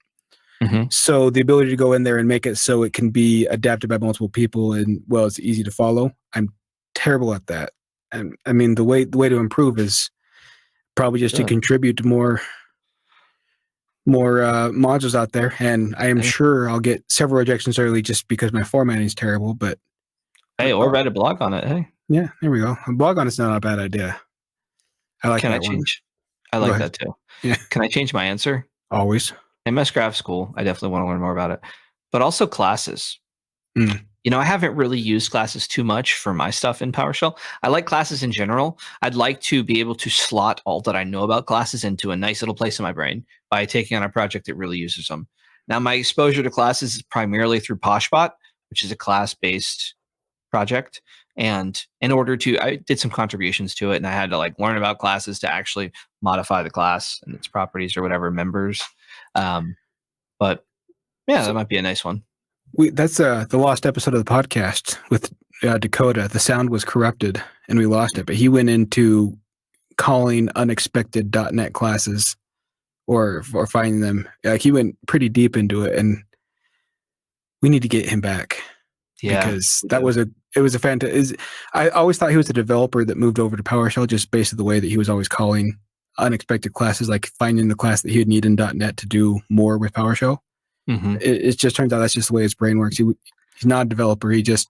Mm-hmm. So the ability to go in there and make it so it can be adapted by multiple people and it's easy to follow. I'm terrible at that. And I mean, the way to improve is probably just to contribute to more modules out there. And I am sure I'll get several rejections early just because my formatting is terrible, but or write a blog on it. Hey, yeah, there we go. A blog on it's not a bad idea. I like that one. I like that too. Yeah. Can I change my answer? Always. MS Graph's cool. I definitely want to learn more about it. But also classes. I haven't really used classes too much for my stuff in PowerShell. I like classes in general. I'd like to be able to slot all that I know about classes into a nice little place in my brain by taking on a project that really uses them. Now, my exposure to classes is primarily through Poshbot, which is a class-based project. And I did some contributions to it, and I had to learn about classes to actually modify the class and its properties or whatever members. But yeah, that might be a nice one. That's the lost episode of the podcast with Dakota. The sound was corrupted and we lost it, but he went into calling unexpected .NET classes or finding them. He went pretty deep into it, and we need to get him back. Yeah, because it was a fantastic. I always thought he was a developer that moved over to PowerShell just based on the way that he was always calling unexpected classes, like finding the class that he would need in .NET to do more with PowerShell. Mm-hmm. It just turns out that's just the way his brain works. He's not a developer. He just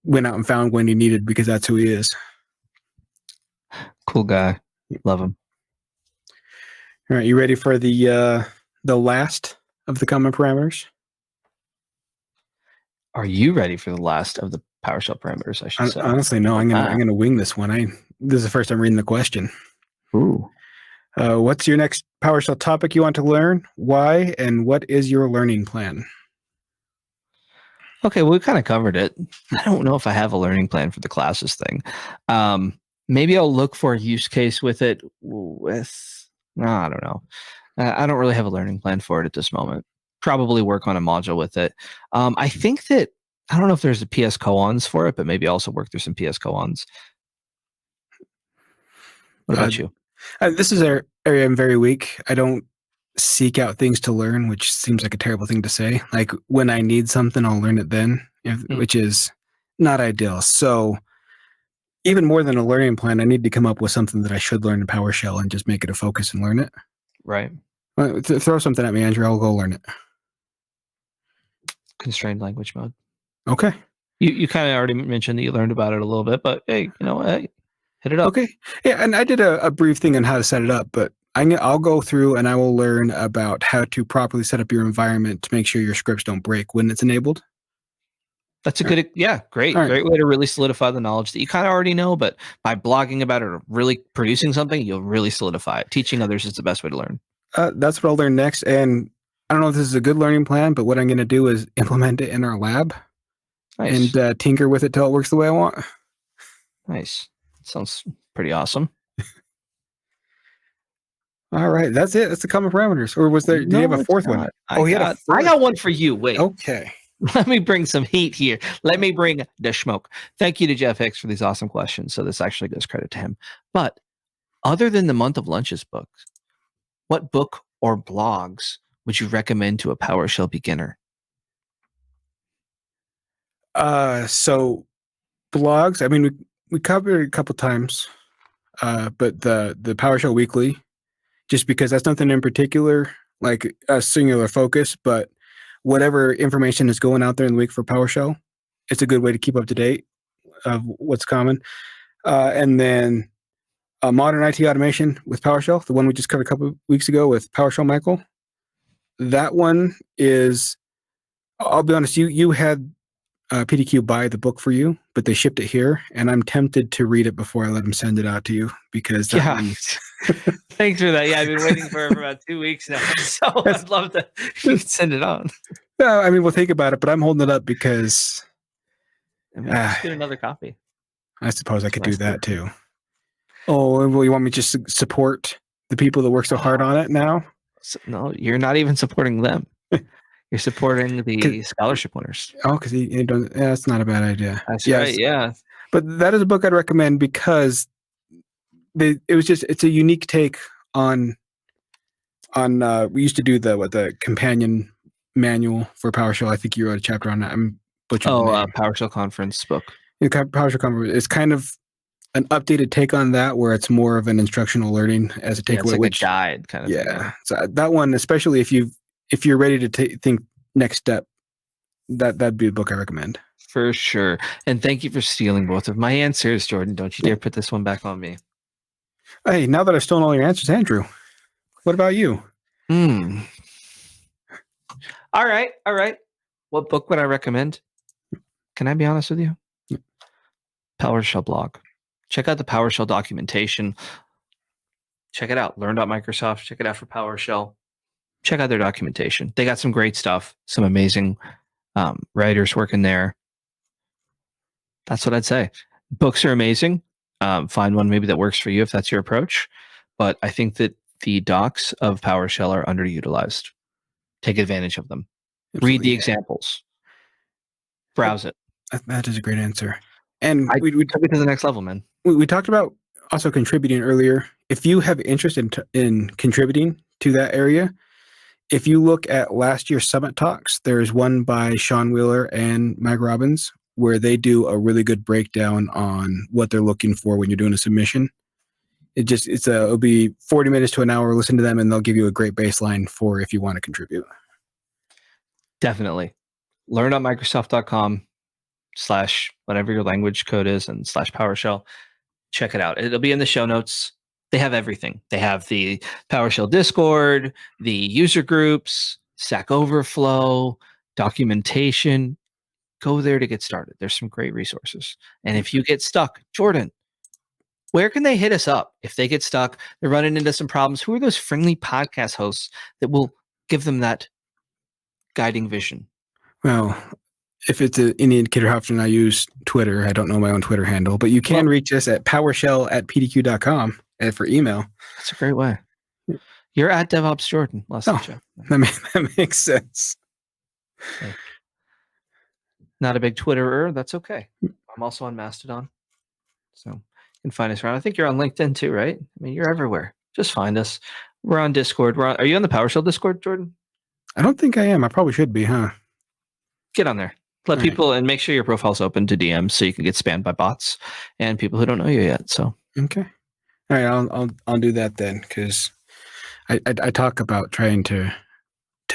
went out and found when he needed because that's who he is. Cool guy. Love him. All right, you ready for the the last of the common parameters? Are you ready for the last of the PowerShell parameters? I should say. Honestly, no. I'm gonna wing this one. This is the first time reading the question. Ooh. What's your next PowerShell topic you want to learn? Why? And what is your learning plan? Okay, well, we kind of covered it. I don't know if I have a learning plan for the classes thing. Maybe I'll look for a use case with it. I don't know. I don't really have a learning plan for it at this moment. Probably work on a module with it. I think that, I don't know if there's a PS koans for it, but maybe also work through some PS koans. What about you? This is an area I'm very weak. I don't seek out things to learn, which seems like a terrible thing to say. Like when I need something, I'll learn it then, which is not ideal. So even more than a learning plan, I need to come up with something that I should learn in PowerShell and just make it a focus and learn it. Right. Throw something at me, Andrew. I'll go learn it. Constrained language mode. Okay. You kind of already mentioned that you learned about it a little bit, but hey, hit it up. Okay. Yeah, and I did a brief thing on how to set it up, but I'll go through and I will learn about how to properly set up your environment to make sure your scripts don't break when it's enabled. That's a good, great way to really solidify the knowledge that you kind of already know, but by blogging about it or really producing something, you'll really solidify it. Teaching others is the best way to learn. That's what I'll learn next. And I don't know if this is a good learning plan, but what I'm going to do is implement it in our lab and tinker with it till it works the way I want. Nice. Sounds pretty awesome. All right. That's it. That's the common parameters. Or was there, do you have a fourth one? I got one for you. Wait. Okay. Let me bring some heat here. Let me bring the smoke. Thank you to Jeff Hicks for these awesome questions. So this actually goes credit to him. But other than the Month of Lunches books, what book or blogs would you recommend to a PowerShell beginner? So blogs, I mean, we covered it a couple times, but the PowerShell Weekly, just because that's nothing in particular, like a singular focus, but whatever information is going out there in the week for PowerShell, it's a good way to keep up to date of what's common. And then Modern IT Automation with PowerShell, the one we just covered a couple of weeks ago with PowerShell Michael. That one is, I'll be honest, you had PDQ buy the book for you, but they shipped it here, and I'm tempted to read it before I let them send it out to you because that one... Thanks for that. Yeah, I've been waiting for about 2 weeks now, so I'd love to send it on. No, I mean, we'll think about it, but I'm holding it up because let's get another copy. I suppose I could do that too. Oh, well, you want me to just support the people that work so hard on it now? No, you're not even supporting them. You're supporting the scholarship winners. Oh, because that's not a bad idea. That's right, yeah. But that is a book I'd recommend because it's a unique take on we used to do the companion manual for PowerShell. I think you wrote a chapter on that. I'm butchering the name. PowerShell conference book. PowerShell conference. It's kind of an updated take on that, where it's more of an instructional learning as a takeaway. It's like a guide kind of thing. Yeah. So that one, especially if you're ready to think next step, that'd be a book I recommend. For sure. And thank you for stealing both of my answers, Jordan. Don't you dare put this one back on me. Hey, now that I've stolen all your answers, Andrew, what about you? All right. What book would I recommend? Can I be honest with you? Yeah. PowerShell blog. Check out the PowerShell documentation. Check it out. Learn.Microsoft. Check it out for PowerShell. Check out their documentation. They got some great stuff. Some amazing writers working there. That's what I'd say. Books are amazing. Find one maybe that works for you if that's your approach. But I think that the docs of PowerShell are underutilized. Take advantage of them. Absolutely. Read the examples. Browse it. That is a great answer. And we took it to the next level, man. We talked about also contributing earlier. If you have interest in contributing to that area, if you look at last year's Summit talks, there's one by Sean Wheeler and Mag Robbins where they do a really good breakdown on what they're looking for when you're doing a submission. It'll be 40 minutes to an hour. Listen to them, and they'll give you a great baseline for if you want to contribute. Definitely. Learn.Microsoft.com / whatever your language code is and / PowerShell. Check it out. It'll be in the show notes. They have everything. They have the PowerShell Discord, the user groups, Stack Overflow, documentation. Go there to get started. There's some great resources. And if you get stuck, Jordan, where can they hit us up? If they get stuck, they're running into some problems. Who are those friendly podcast hosts that will give them that guiding vision? Well, if it's any indicator how often I use Twitter, I don't know my own Twitter handle, but you can reach us at PowerShell@pdq.com for email. That's a great way. You're at DevOps Jordan. That makes sense. Okay. Not a big Twitterer. That's okay. I'm also on Mastodon. So you can find us around. I think you're on LinkedIn too, right? I mean, you're everywhere. Just find us. We're on Discord. Are you on the PowerShell Discord, Jordan? I don't think I am. I probably should be, huh? Get on there. Let people and make sure your profile's open to DMs so you can get spammed by bots and people who don't know you yet. So okay. All right, I'll do that then, because I talk about trying to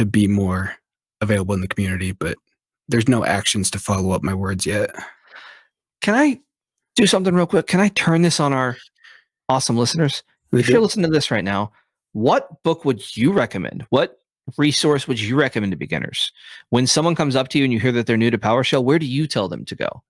be more available in the community, but there's no actions to follow up my words yet. Can I do something real quick? Can I turn this on our awesome listeners? If you're listening to this right now, what book would you recommend? What resource would you recommend to beginners? When someone comes up to you and you hear that they're new to PowerShell, where do you tell them to go?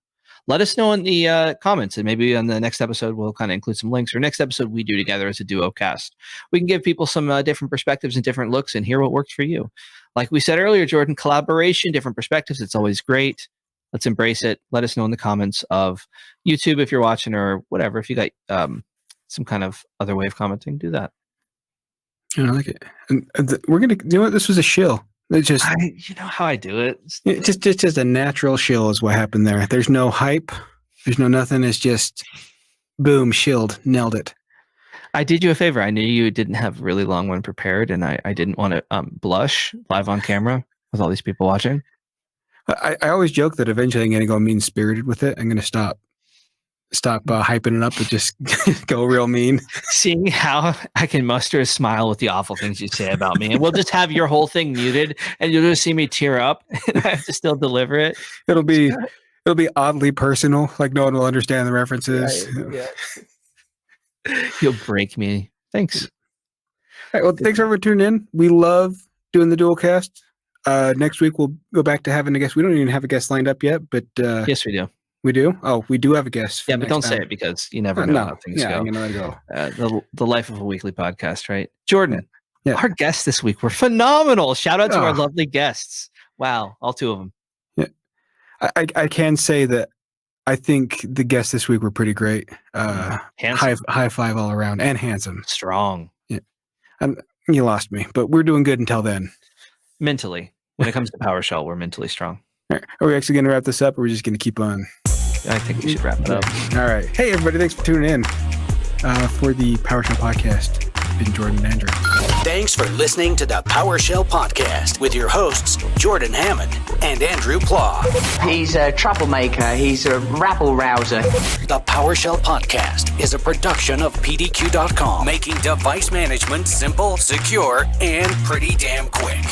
Let us know in the comments, and maybe on the next episode, we'll kind of include some links, or next episode we do together as a duo cast. We can give people some different perspectives and different looks and hear what works for you. Like we said earlier, Jordan, collaboration, different perspectives. It's always great. Let's embrace it. Let us know in the comments of YouTube if you're watching, or whatever. If you got some kind of other way of commenting, do that. I like it. And we're going to, you know what? This was a shill. It's just, you know how I do it. It's just a natural shill is what happened there. There's no hype. There's no nothing. It's just boom, shilled, nailed it. I did you a favor. I knew you didn't have a really long one prepared, and I didn't want to blush live on camera with all these people watching. I always joke that eventually I'm going to go mean-spirited with it. I'm going to stop hyping it up and just go real mean. Seeing how I can muster a smile with the awful things you say about me, and we'll just have your whole thing muted, and you'll just see me tear up, and I have to still deliver it. It'll be oddly personal, like no one will understand the references. Right, yeah. You'll break me. Thanks. All right, well, thanks everyone for tuning in. We love doing the dual cast. Next week we'll go back to having a guest. We don't even have a guest lined up yet, but yes, we do. We do? Oh, we do have a guest. Yeah, but don't say it because you never know how things go. I'm gonna let it go. The life of a weekly podcast, right? Jordan, our guests this week were phenomenal. Shout out to our lovely guests. Wow, all two of them. Yeah, I can say that I think the guests this week were pretty great. High five all around, and handsome. Strong. Yeah. You lost me, but we're doing good until then. Mentally. When it comes to PowerShell, we're mentally strong. All right. Are we actually going to wrap this up, or are we just going to keep on? I think we should wrap it up. All right. Hey, everybody. Thanks for tuning in for the PowerShell Podcast. It's been Jordan and Andrew. Thanks for listening to the PowerShell Podcast with your hosts, Jordan Hammond and Andrew Pla. He's a troublemaker. He's a rabble-rouser. The PowerShell Podcast is a production of PDQ.com, making device management simple, secure, and pretty damn quick.